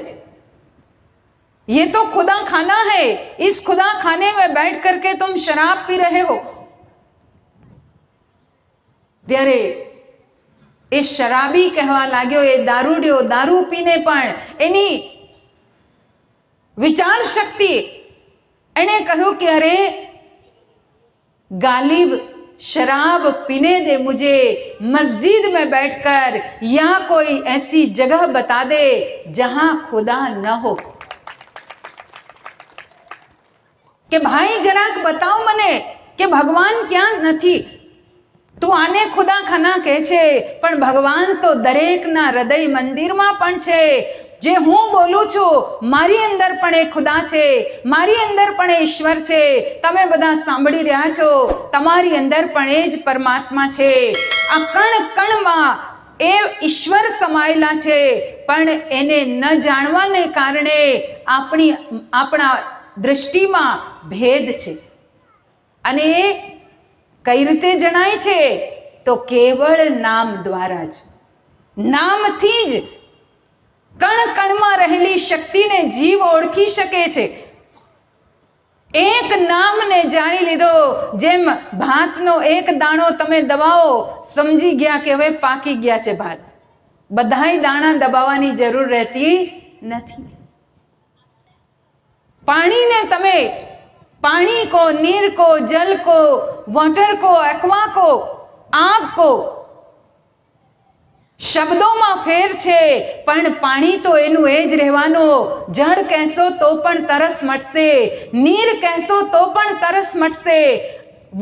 S2: ये तो खुदा खाना है, इस खुदा खाने में बैठ करके तुम शराब पी रहे हो. ત્યારે એ શરાબી કહેવા લાગ્યો, એ દારૂડિયો, દારૂ પીને પણ એની વિચાર શક્તિ, એને કહ્યું કે અરે ગાલિબ शराब पीने दे मुझे, मस्जिद में बैठकर या कोई ऐसी जगह बता दे जहां खुदा न हो. કે ભાઈ જરાક બતાવ મને કે ભગવાન ક્યાં નથી. તું આને ખુદા ખાના કહે છે, પણ ભગવાન તો દરેકના હૃદય મંદિરમાં પણ છે. જે હું બોલું છું મારી અંદર પણ એ ખુદા છે, મારી અંદર પણ એ ઈશ્વર છે. તમે બધા સાંભળી રહ્યા છો, તમારી અંદર પણ એ જ પરમાત્મા છે. આ કણ કણમાં એ ઈશ્વર સમાયેલા છે, પણ એને ન જાણવાને કારણે આપણા દૃષ્ટિમાં ભેદ છે. અને એ કઈ રીતે જણાય છે? તો કેવળ નામ દ્વારા જ. નામથી જ કણ કણમાં રહેલી શક્તિને જીવ ઓળખી શકે છે. એક નામને જાણી લીધો, જેમ ભાતનો એક દાણો તમે દબાવો, સમજી ગયા કે હવે પાકી ગયા છે ભાત. બધાય દાણા દબાવવાની જરૂર રહેતી નથી. પાણીને તમે पानी को, नीर को, जल को, वाटर को, एक्वा को, आप को, શબ્દોમાં ફેર છે, પણ પાણી તો એનું એ જ રહેવાનું. જળ કહેશો તો પણ તરસ મટશે, નીર કહેશો તો પણ તરસ મટશે,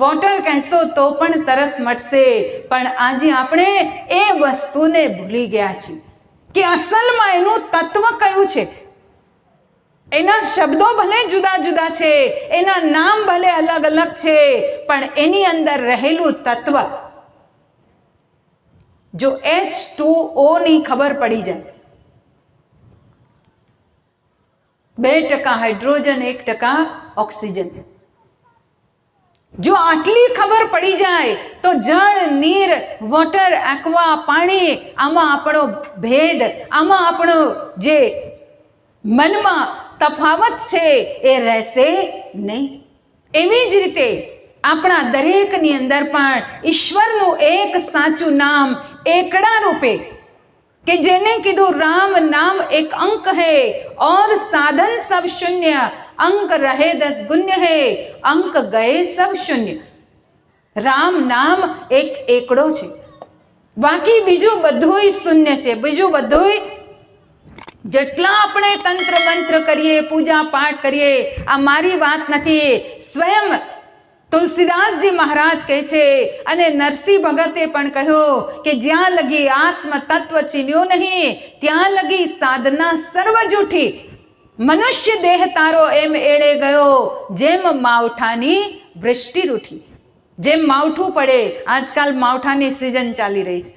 S2: વોટર કહેશો તો પણ તરસ મટશે. પણ આજે આપણે એ વસ્તુને ભૂલી ગયા છીએ કે અસલમાં એનું તત્વ કયું છે. એના શબ્દો ભલે જુદા જુદા છે, એના નામ ભલે અલગ અલગ છે, પણ એની અંદર રહેલું તત્વ, જો H2O ની ખબર પડી જાય, 2% હાઇડ્રોજન 1% ઓક્સિજન, જો આટલી ખબર પડી જાય તો જળ, નીર, વોટર, એક્વા, પાણી, આમાં આપણો ભેદ, આમાં આપણો જે મનમાં તફાવત છે એ રહેશે નહીં. એવી જ રીતે આપણા દરેકની અંદર પણ ઈશ્વરનું એક સાચું નામ એકડા રૂપે, કે જેને કીધું રામ નામ એક અંક હૈ और साधन सब शून्य, अंक रहे 10 गुण्य है, अंक गए सब शून्य. રામ નામ એક એકડો છે, બાકી બીજું બધુંય શૂન્ય છે. બીજું બધુંય જેટલા આપણે તંત્ર મંત્ર કરીએ, પૂજા પાઠ કરીએ, આ મારી વાત નથી. સ્વયં તુલસીદાસજી મહારાજ કહે છે, અને નરસિંહ ભગતે પણ કહ્યું કે જ્યાં લગી આત્મ તત્વ ચીન્યો નહીં, ત્યાં લગી સાધના સર્વ જૂઠી. મનુષ્ય દેહ તારો એમ એળે ગયો, જેમ માવઠાની વૃષ્ટિ રૂઠી. જેમ માવઠું પડે, આજકાલ માવઠાની સિઝન ચાલી રહી છે,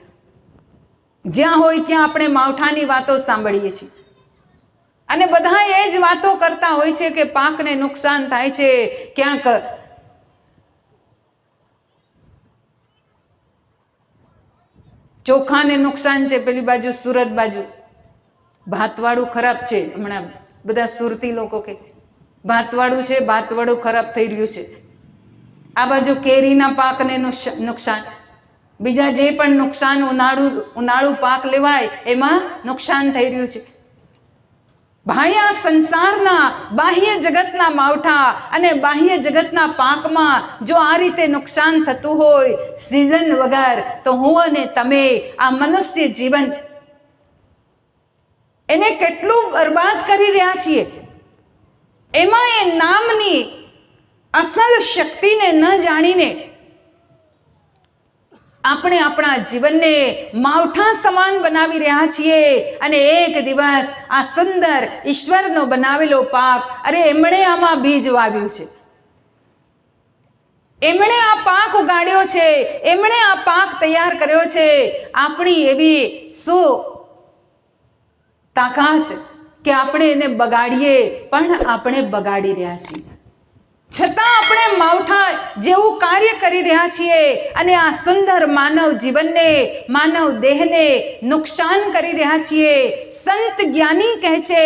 S2: જ્યાં હોય ત્યાં આપણે માવઠાની વાતો સાંભળીએ છીએ. અને બધા એ જ વાતો કરતા હોય છે કે પાકને નુકસાન થાય છે, ક્યાંક ચોખાને નુકસાન છે, પેલી બાજુ સુરત બાજુ ભાતવાળું ખરાબ છે. હમણાં બધા સુરતી લોકો કે ભાતવાળું છે, ભાતવાળું ખરાબ થઈ રહ્યું છે. આ બાજુ કેરીના પાકને નુકસાન, બીજા જે પણ નુકસાન ઉનાળુ પાક લેવાય એમાં નુકસાન થઈ રહ્યું છે. ભાઈ, આ સંસારના બાહ્ય જગતના માવઠા અને બાહ્ય જગતના પાકમાં જો આ રીતે નુકસાન થતું હોય સિઝન વગર, તો હું અને તમે આ મનુષ્ય જીવન એને કેટલું બરબાદ કરી રહ્યા છીએ. એમાં એ નામની અસલ શક્તિને ન જાણીને આપણે આપણા જીવનને માવઠા સમાન બનાવી રહ્યા છીએ. અને એક દિવસ આ સુંદર ઈશ્વરનો બનાવેલો પાક, અરે એમણે આમાં બીજ વાવ્યું છે, એમણે આ પાક ઉગાડ્યો છે, એમણે આ પાક તૈયાર કર્યો છે. આપણી એવી શું તાકાત કે આપણે એને બગાડીએ, પણ આપણે બગાડી રહ્યા છીએ. છતાં આપણે માવઠા જેવું કાર્ય કરી રહ્યા છીએ અને આ સુંદર માનવ જીવનને, માનવ દેહને નુકસાન કરી રહ્યા છીએ. સંત જ્ઞાની કહે છે,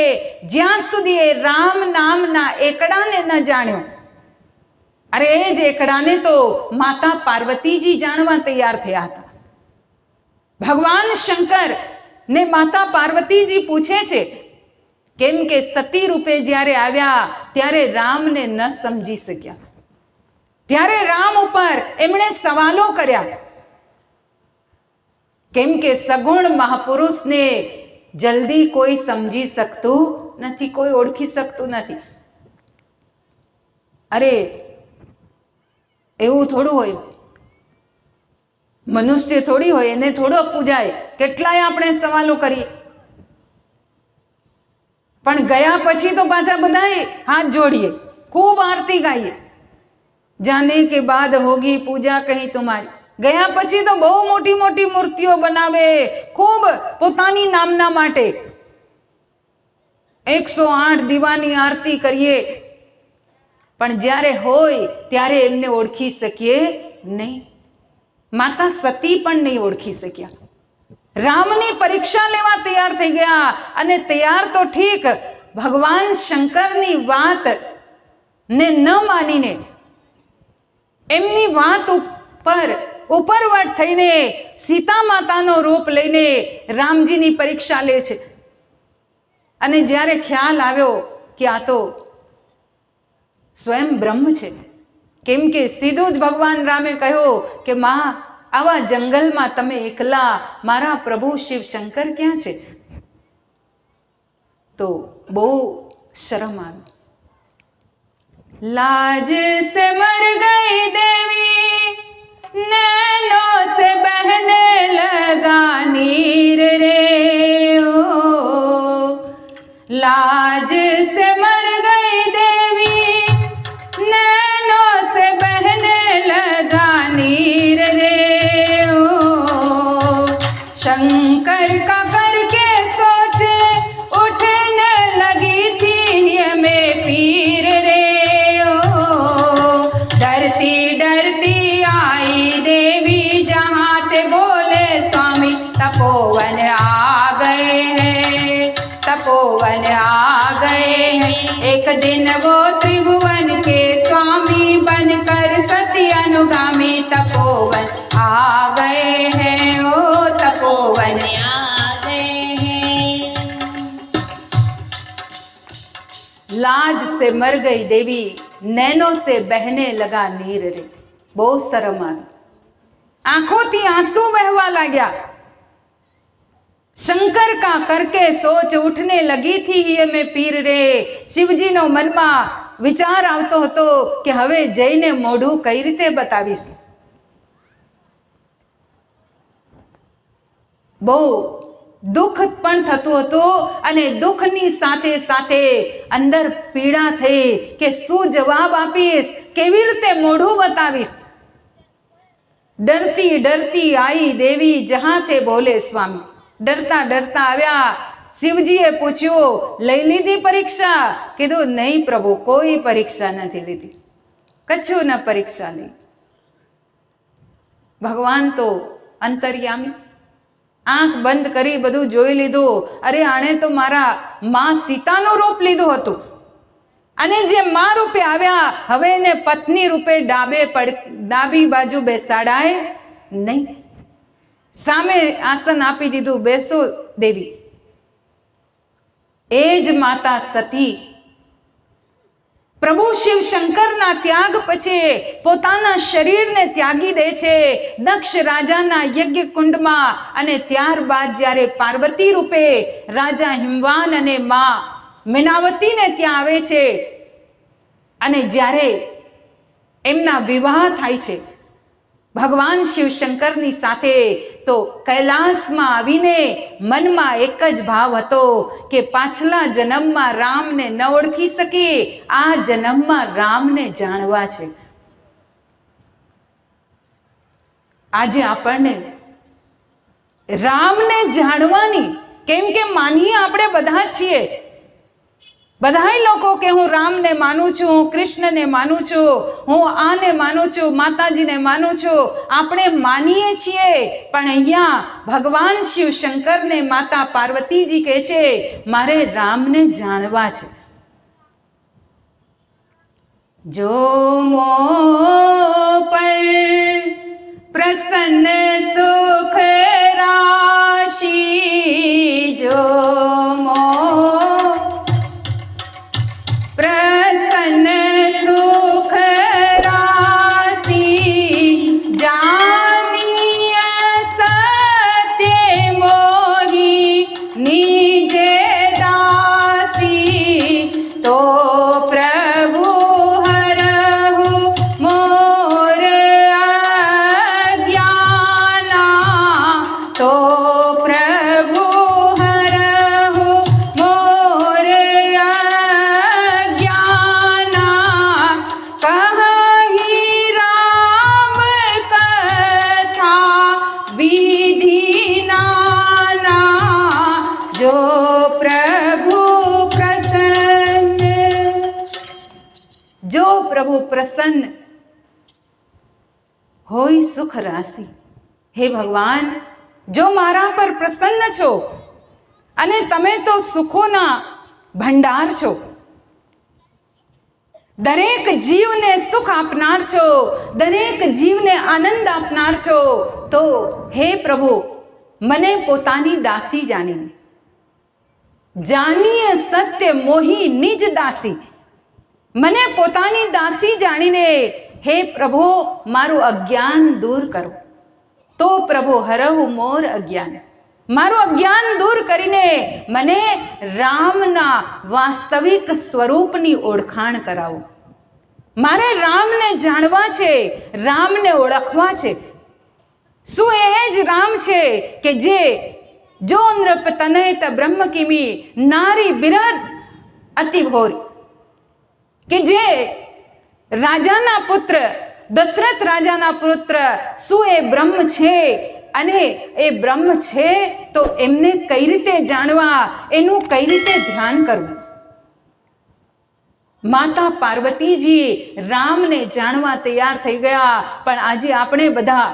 S2: જ્યાં સુધી એ રામ નામના એકડાને ન જાણ્યો, અરે એ જ એકડાને તો માતા પાર્વતીજી જાણવા તૈયાર થયા હતા. ભગવાન શંકર ને માતા પાર્વતીજી પૂછે છે, કેમ કે સતી રૂપે જ્યારે આવ્યા ત્યારે રામને ન સમજી શક્યા, ત્યારે રામ ઉપર એમણે સવાલો કર્યા. કેમ કે સગુણ મહાપુરુષને જલ્દી કોઈ સમજી શકતું નથી, કોઈ ઓળખી શકતું નથી. અરે એવું થોડું હોય, મનુષ્ય થોડી હોય, એને થોડો પૂજાય. કેટલાય આપણે સવાલો કરીએ, પણ ગયા પછી તો પાછા બધાએ હાથ જોડીએ, ખૂબ આરતી ગાઈએ. જાને કે બાદ હોગી પૂજા કહી તુમારી. ગયા પછી તો બહુ મોટી મોટી મૂર્તિઓ બનાવે, ખૂબ પોતાની નામના માટે 108 દીવાની આરતી કરીએ, પણ જ્યારે હોય ત્યારે એમને ઓળખી શકીએ નહીં. માતા સતી પણ નહીં ઓળખી શક્યા. રામની પરીક્ષા લેવા તૈયાર થઈ ગયા, અને તૈયાર તો ઠીક, ભગવાન શંકરની વાત ને ન માનીને એમની વાત ઉપર ઉપરવટ થઈને સીતા માતાનો રૂપ લઈને રામજીની પરીક્ષા લે છે. અને જ્યારે ખ્યાલ આવ્યો કે આ તો સ્વયં બ્રહ્મ છે, કેમ કે સીધું જ ભગવાન રામે કહ્યું કે માં, આવા જંગલમાં તમે એકલા, મારા પ્રભુ શિવ શંકર ક્યાં છે? તો બહુ શરમ આવી. लाज से मर गई देवी, नैनों से बहने लगा नीर रे ओ। लाज से मर गई देवी, नैनों से बहने लगा नीर रे ओ। शंकर का करके सोचे उठने लगी थी हमें पीर रे। डरती डरती आई देवी, जहाँ ते बोले स्वामी तपोवन आ गए हैं, तपोवन आ गए हैं। एक दिन वो त्रिभुवन के स्वामी बनकर सती अनुगामी तपोवन आ गए हैं, ओ तपोवन
S3: आ गए हैं।
S2: लाज से मर गई देवी, नैनों से बहने लगा नीर रे. બહુ શરમ આવી, આંખોથી આંસુ વહેવા લાગ્યા. શંકર કા કરકે સોચ ઉઠને લગી થી હમે પીર રે. શિવજીનો મનમાં વિચાર આવતો હતો કે હવે જઈને મોઢું કઈ રીતે બતાવીશ. બહુ દુઃખ પણ થતું હતું, અને દુઃખની સાથે સાથે અંદર પીડા થઈ કે શું જવાબ આપીશ, કેવી રીતે મોઢું બતાવીશ. ડરતી ડરતી आई देवी, जहां थे बोले स्वामी. ડરતા ડરતા આવ્યા. શિવજીએ પૂછ્યું, લઈ લીધી પરીક્ષા? કીધું નહીં પ્રભુ, કોઈ પરીક્ષા નથી લીધી, કશું ન પરીક્ષા લી. ભગવાન તો અંતર્યામી, આંખ બંધ કરી બધું જોઈ લીધું. અરે આણે તો મારા માં સીતાનું રૂપ લીધું હતું, અને જે માં રૂપે આવ્યા, હવે એને પત્ની રૂપે ડાબી બાજુ બેસાડાય નહીં. સામે આસન આપી દીધું, બેસો દેવી. એ જ માતા સતી પ્રભુ શિવ શંકરના ત્યાગ પછી પોતાના શરીરને ત્યાગી દે છે દક્ષ રાજાના યજ્ઞ કુંડમાં. અને ત્યારબાદ જ્યારે પાર્વતી રૂપે રાજા હિમવાન અને માં મીનાવતીને ત્યાં આવે છે, અને જ્યારે એમના વિવાહ થાય છે ભગવાન શિવ શંકરની સાથે, તો કૈલાસમાં આવીને મનમાં એક જ ભાવ હતો કે પાછલા જન્મમાં રામને ન ઓળખી શકી, આ જન્મમાં રામને જાણવા છે. આજે આપણને રામને જાણવાની, કેમ કે માનીએ આપણે બધા છીએ, બધાય લોકો કે હું રામને માનું છું, હું કૃષ્ણને માનું છું, હું આને માનું છું, માતાજીને માનું છું, આપણે માનીએ છીએ. પણ અહીંયા ભગવાન શિવ શંકરને માતા પાર્વતીજી કહે છે મારે રામને જાણવા છે. જો મો પર પ્રસન્ન સુખ રાશિ, જો મો प्रसन्न सुख राशि, जानिय सत्य मोहि निज दासी, तो प्रभु हर પ્રભુ પ્રસન્ન હોય સુખ રાશિ. હે ભગવાન, જો મારા પર પ્રસન્ન છો અને તમે તો સુખોના ભંડાર છો, દરેક જીવને સુખ આપનાર છો, દરેક જીવને આનંદ આપનાર છો, તો હે પ્રભુ મને પોતાની દાસી જાણીને, જાણીએ સત્ય મોહી નિજ દાસી, મને પોતાની દાસી જાણીને હે પ્રભુ મારું અજ્ઞાન દૂર કરો. તો પ્રભુ હરહુ મોર અજ્ઞાન, મારું અજ્ઞાન દૂર કરીને મને રામના વાસ્તવિક સ્વરૂપની ઓળખાણ કરાવો. મારે રામને જાણવા છે, રામને ઓળખવા છે. શું એ જ રામ છે કે જે જો નૃપ તનયત બ્રહ્મ કિમી નારી બિરદ અતિ ભોરી, કે જે રાજાના પુત્ર દશરથ રાજાના પુત્ર શું એ બ્રહ્મ છે? અને એ બ્રહ્મ છે તો એમને કઈ રીતે જાણવા, એનું કઈ રીતે ધ્યાન કરવું? માતા પાર્વતીજી રામને જાણવા તૈયાર થઈ ગયા, પણ આજે આપણે બધા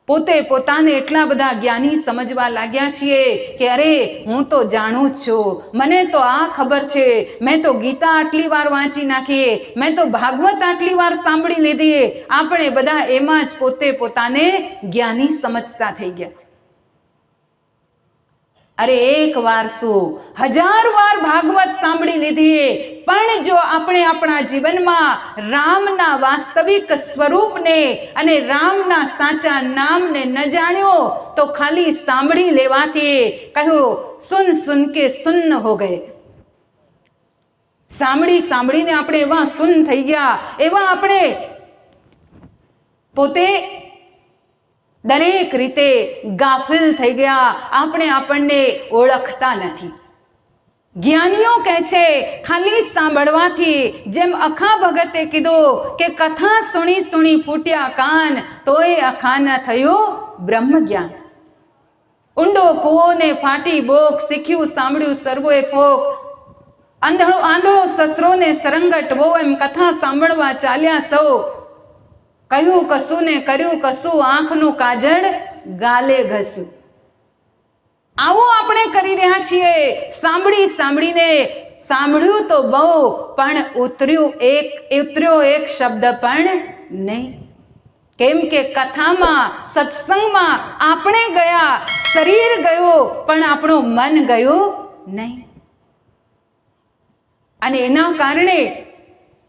S2: પોતે પોતાને એટલા બધા જ્ઞાની સમજવા લાગ્યા છીએ કે અરે હું તો જાણું જ છું, મને તો આ ખબર છે, મેં તો ગીતા આટલી વાર વાંચી નાખી, મેં તો ભાગવત આટલી વાર સાંભળી લીધી. આપણે બધા એમાં જ પોતે પોતાને જ્ઞાની સમજતા થઈ ગયા. અરે એક વાર શું, 1000 વાર ભાગવત સાંભળી લીધી, પણ જો આપણે આપણા જીવનમાં રામના વાસ્તવિક સ્વરૂપને અને રામના સાચા નામને ન જાણ્યો તો ખાલી સાંભળી લેવાથી કહ્યું સુન સુન કે સુન્ન હો ગયે. સાંભળી સાંભળીને આપણે એવા સુન થઈ ગયા, એવા આપણે પોતે દરેક રીતે ગાફિલ થઈ ગયા. આપણે આપણને ઓળખતા નથી. જ્ઞાનીઓ કહે છે ખાલી સાંભળવાથી, જેમ અખા ભગતે કીધું કે કથા સુણી સુણી ફૂટ્યા કાન, તોય અખા ન થયું બ્રહ્મ જ્ઞાન. ઊંડો કૂવો ને ફાટી બોક, શીખ્યું સાંભળ્યું સર્વોએ ફોક, આંધળો આંધળો સસરો ને સરંગટ વો, એમ કથા સાંભળવા ચાલ્યા સૌ, કહ્યું કશું ને કર્યું કશું, આંખનું કાજળ ગાલે ઘસ્યું. આવું આપણે કરી રહ્યા છીએ. સાંભળી સાંભળીને, સાંભળ્યું તો બહુ, પણ ઉતર્યો એક શબ્દ પણ નહીં. કેમ કે કથામાં, સત્સંગમાં આપણે ગયા, શરીર ગયું, પણ આપણું મન ગયું નહીં. અને એના કારણે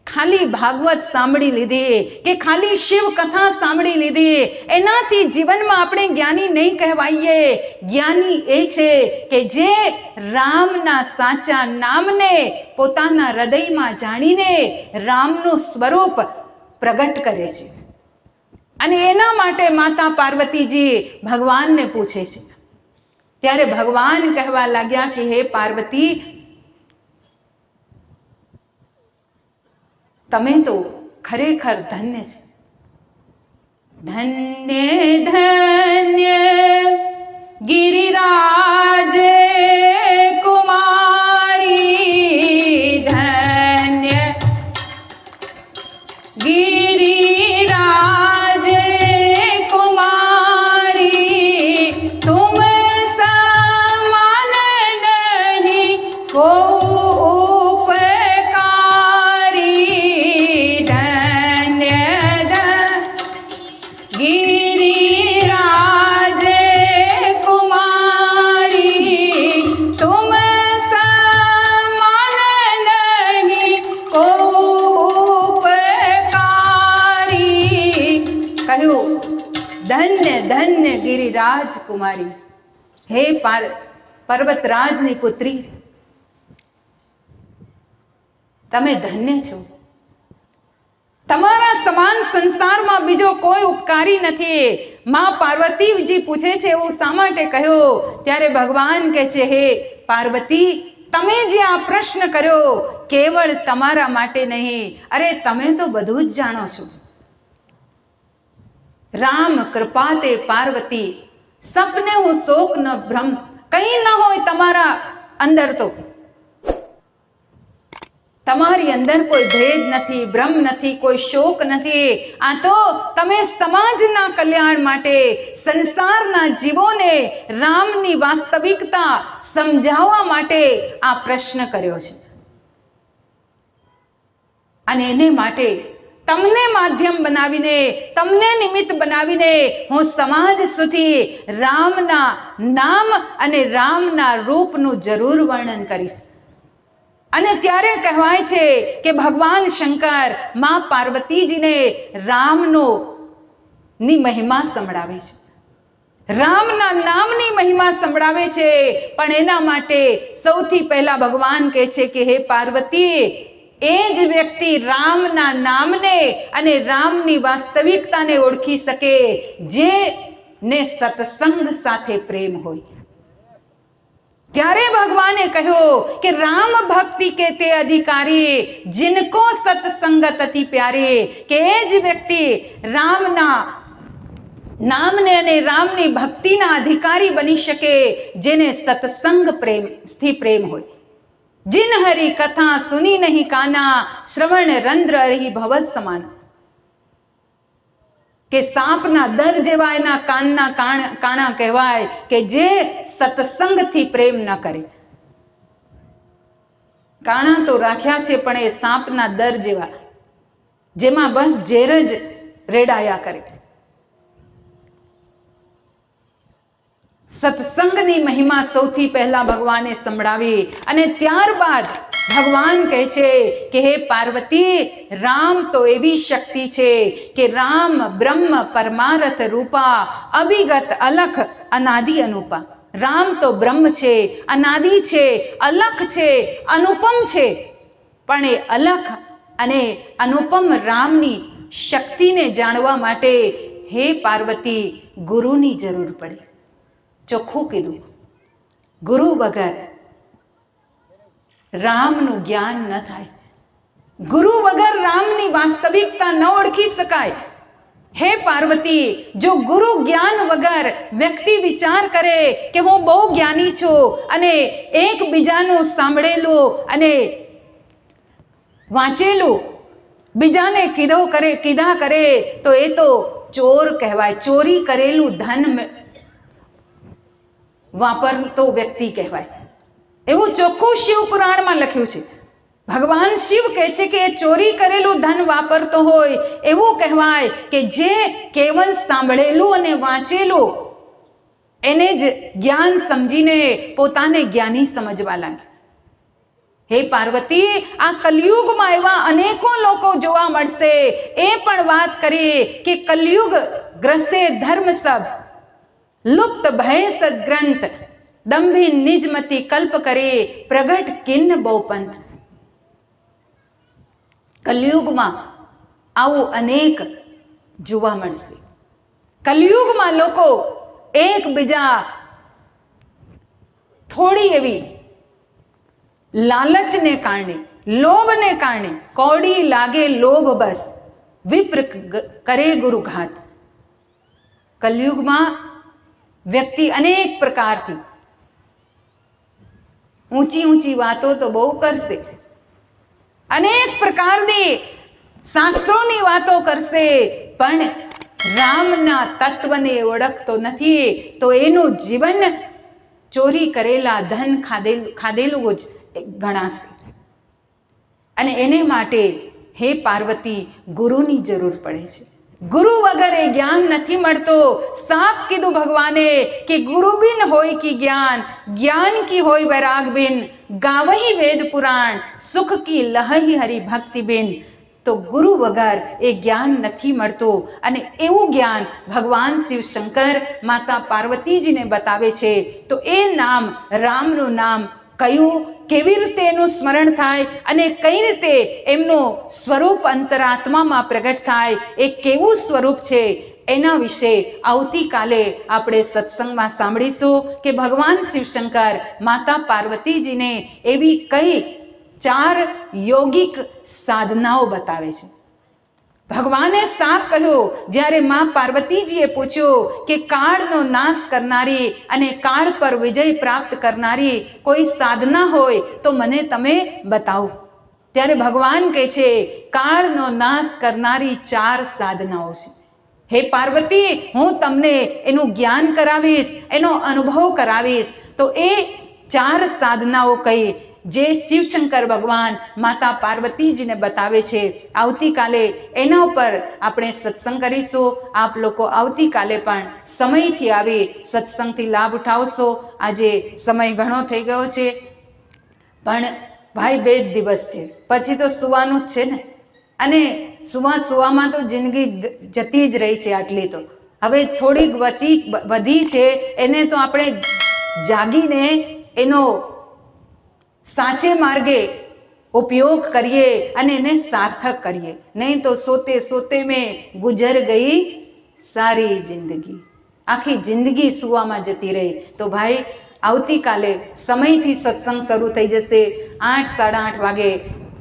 S2: ખાલી ભાગવત સાંભળી લીધી કે ખાલી શિવ કથા સાંભળી લીધી, એનાથી જીવનમાં આપણે જ્ઞાની નહીં કહેવાઈએ. જ્ઞાની એ છે કે જે રામના સાચા નામને પોતાના હૃદયમાં જાણીને રામનું સ્વરૂપ પ્રગટ કરે છે. અને એના માટે માતા પાર્વતીજી ભગવાનને પૂછે છે. ત્યારે ભગવાન કહેવા લાગ્યા કે હે પાર્વતી, તમે તો ખરેખર ધન્ય છે. ધન્ય ધન્ય ગિરિરાજ કુમારી, ધન્ય ગિરિરાજ કુમારી, તુમ સમાન નહીં કો ધન્ય ગિરિરાજ કુમારી. હે પર્વતરાજની પુત્રી, તમે ધન્ય છો. તમારા સમાન સંસારમાં બીજો કોઈ ઉપકારી નથી. માં પાર્વતીજી પૂછે છે એવું શા માટે કહ્યું? ત્યારે ભગવાન કહે છે હે પાર્વતી, તમે જે આ પ્રશ્ન કર્યો કેવળ તમારા માટે નહીં, અરે તમે તો બધું જ જાણો છો. રામ કૃપા તે પાર્વતી, સપને હું શોક ન ભ્રમ, કઈ ન હોય તમારા અંદર તો તમારી અંદર કોઈ ભેદ નથી, ભ્રમ નથી, કોઈ શોક નથી. આ તો તમે સમાજના કલ્યાણ માટે, સંસારના જીવોને રામની વાસ્તવિકતા સમજાવવા માટે આ પ્રશ્ન કર્યો છે. અને એને માટે તમને માધ્યમ બનાવીને, તમને નિમિત્ત બનાવીને હું સમાજ સુધી રામના નામ અને રામના રૂપનું જરૂર વર્ણન કરીશ. અને ત્યારે કહેવાય છે કે ભગવાન શંકર માં પાર્વતીજીને ની મહિમા સંભળાવે છે, રામના નામની મહિમા સંભળાવે છે. પણ એના માટે સૌથી પહેલા ભગવાન કહે છે કે હે પાર્વતી, એ જ વ્યક્તિ રામના નામને અને રામની વાસ્તવિકતાને ઓળખી શકે જેને સત્સંગ સાથે પ્રેમ હોય. ત્યારે ભગવાને કહ્યું કે રામ ભક્તિ કે તે અધિકારી જિनको સત્સંગત અતિ પ્યારે, કે એ જ વ્યક્તિ રામના નામને અને રામની ભક્તિના અધિકારી બની શકે જેને સત્સંગ પ્રેમથી પ્રેમ હોય. जिन हरि कथा सुनी नहीं काना, श्रवण रंध्र रही भवत સમાન. કે સાપના દર જેવા એના કાનના કાણા કહેવાય કે જે સત્સંગથી પ્રેમ ન કરે. કાણા તો રાખ્યા છે પણ એ સાપના દર જેવા, જેમાં બસ ઝેર જ રેડાયા કરે. સત્સંગની મહિમા સૌથી પહેલા ભગવાને સંભળાવી અને ત્યારબાદ ભગવાન કહે છે કે હે પાર્વતી, રામ તો એવી શક્તિ છે કે રામ બ્રહ્મ પરમાર્થ રૂપા, અભિગત અલખ અનાદિ અનુપા. રામ તો બ્રહ્મ છે, અનાદિ છે, અલખ છે, અનુપમ છે. પણ એ અલખ અને અનુપમ રામની શક્તિને જાણવા માટે હે પાર્વતી ગુરુની જરૂર પડી. ચોખ્ખું કીધું, ગુરુ વગર રામનું જ્ઞાન ન થાય, ગુરુ વગર રામની વાસ્તવિકતા ન ઓળખી શકાય. હે પાર્વતી, જો ગુરુ જ્ઞાન વગર વ્યક્તિ વિચાર કરે કે હું બહુ જ્ઞાની છું અને એકબીજાનું સાંભળેલું અને વાંચેલું બીજાને કીધા કરે તો એ તો ચોર કહેવાય, ચોરી કરેલું ધન વાપરતો વ્યક્તિ કહેવાય. એવું ચોખ્ખું શિવ પુરાણમાં લખ્યું છે. ભગવાન શિવ કહે છે કે ચોરી કરેલું ધન વાપરતો હોય એવું કહેવાય કે જે કેવલ સાંભળેલું અને વાંચેલું એને જ જ્ઞાન સમજીને પોતાને જ્ઞાની સમજવા લાગે. હે પાર્વતી, આ કલયુગમાં એવા અનેકો લોકો જોવા મળશે. એ પણ વાત કરીએ કે કલયુગ ગ્રસે ધર્મ સબ, લુપ્ત ભય સદગ્રંથ, દંભી નિજમતી કલ્પ કરે, પ્રગટ કિન્ન બહુપંથ. કલયુગમાં આવું અનેક જોવા મળશે. કલયુગમાં લોકો એકબીજા થોડી એવી લાલચને કારણે, લોભને કારણે, કૌડી લાગે લોભ બસ, વિપ્ર કરે ગુરુ ઘાત. કલયુગમાં વ્યક્તિ અનેક પ્રકારથી ઊંચી વાતો તો બહુ કરશે, અનેક પ્રકારની શાસ્ત્રોની વાતો કરશે, પણ રામના તત્વને ઓળખતો નથી તો એનું જીવન ચોરી કરેલા ધન ખાધેલું જ ગણાશે. અને એને માટે હે પાર્વતી ગુરુની જરૂર પડે છે. ગુરુ વગર એ જ્ઞાન નથી મળતો. સાફ કીધું ભગવાને કે ગુરુ બિન હોય કી જ્ઞાન, જ્ઞાન કી હોય વૈરાગ બિન, ગાવહી વેદ પુરાણ, સુખ કી લહી હરિ ભક્તિ બિન. તો ગુરુ વગર એ જ્ઞાન નથી મળતું. અને એવું જ્ઞાન ભગવાન શિવ શંકર માતા પાર્વતીજીને બતાવે છે. તો એ નામ, રામનું નામ કયું, કેવી રીતે એનું સ્મરણ થાય અને કઈ રીતે એમનું સ્વરૂપ અંતરાત્મામાં પ્રગટ થાય, એ કેવું સ્વરૂપ છે એના વિશે આવતીકાલે આપણે સત્સંગમાં સાંભળીશું કે ભગવાન શિવશંકર માતા પાર્વતીજીને એવી કઈ 4 યોગિક સાધનાઓ બતાવે છે. ભગવાને સાફ કહ્યું, જ્યારે માં પાર્વતીજીએ પૂછ્યું કે કાળનો નાશ કરનારી અને કાળ પર વિજય પ્રાપ્ત કરનારી કોઈ સાધના હોય તો મને તમે બતાવો. ત્યારે ભગવાન કહે છે કાળનો નાશ કરનારી 4 સાધનાઓ છે. હે પાર્વતી, હું તમને એનું જ્ઞાન કરાવીશ, એનો અનુભવ કરાવીશ. તો એ 4 સાધનાઓ કઈ જે શિવશંકર ભગવાન માતા પાર્વતીજીને બતાવે છે. આવતીકાલે એના ઉપર આપણે સત્સંગ કરીશું. આપ લોકો આવતીકાલે પણ સમયથી આવી સત્સંગથી લાભ ઉઠાવશો. આજે સમય ઘણો થઈ ગયો છે, પણ ભાઈ 2 જ દિવસ છે, પછી તો સુવાનું જ છે ને. અને સુવામાં તો જિંદગી જતી જ રહી છે. આટલી તો હવે થોડીક વધી છે, એને તો આપણે જાગીને એનો સાચે માર્ગે ઉપયોગ કરીએ અને એને સાર્થક કરીએ. નહીં તો સોતે સોતે મેં ગુજર ગઈ સારી જિંદગી. આખી જિંદગી સુવામાં જતી રહી. તો ભાઈ આવતીકાલે સમયથી સત્સંગ શરૂ થઈ જશે. 8, 8:30 વાગે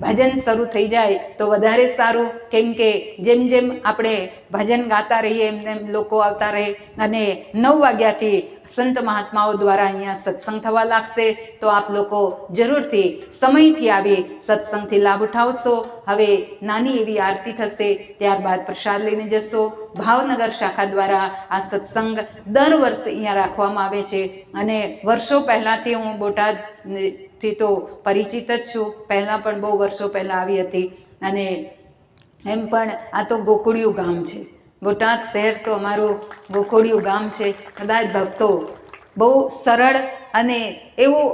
S2: ભજન શરૂ થઈ જાય તો વધારે સારું. કેમ કે જેમ જેમ આપણે ભજન ગાતા રહીએ એમ લોકો આવતા રહે. અને 9 વાગ્યાથી સંત મહાત્માઓ દ્વારા અહીંયા સત્સંગ થવા લાગશે. તો આપ લોકો જરૂરથી સમયથી આવી સત્સંગથી લાભ ઉઠાવશો. હવે નાની એવી આરતી થશે, ત્યારબાદ પ્રસાદ લઈને જશો. ભાવનગર શાખા દ્વારા આ સત્સંગ દર વર્ષે અહીંયા રાખવામાં આવે છે. અને વર્ષો પહેલાંથી હું બોટાદથી તો પરિચિત જ છું. પહેલાં પણ બહુ વર્ષો પહેલાં આવી હતી. અને એમ પણ આ તો ગોકુળિયું ગામ છે. બોટાદ શહેર તો અમારું ગોકુળિયું ગામ છે. કદાચ ભક્તો બહુ સરળ અને એવું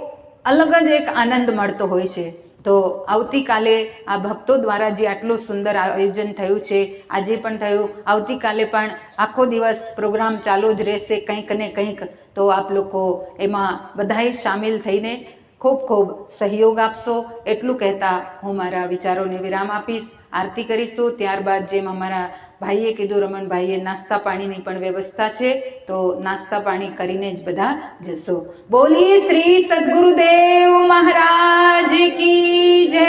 S2: અલગ જ એક આનંદ મળતો હોય છે. તો આવતીકાલે આ ભક્તો દ્વારા જે આટલું સુંદર આયોજન થયું છે, આજે પણ થયું, આવતીકાલે પણ આખો દિવસ પ્રોગ્રામ ચાલુ જ રહેશે કંઈક ને કંઈક. તો આપ લોકો એમાં બધાએ સામેલ થઈને ખૂબ ખૂબ સહયોગ આપશો. એટલું કહેતા હું મારા વિચારોને વિરામ આપીશ. આરતી કરીશું. ત્યારબાદ જેમ અમારા ભાઈએ કીધું, રમણભાઈએ, નાસ્તા પાણીની પણ વ્યવસ્થા છે. તો નાસ્તા પાણી કરીને જ બધા જશો. બોલીએ શ્રી સદગુરુદેવ મહારાજ કી જય.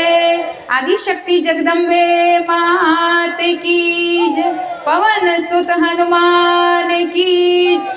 S2: આદિશક્તિ જગદંબે માત કી જય. પવન સુત હનુમાન કી જય.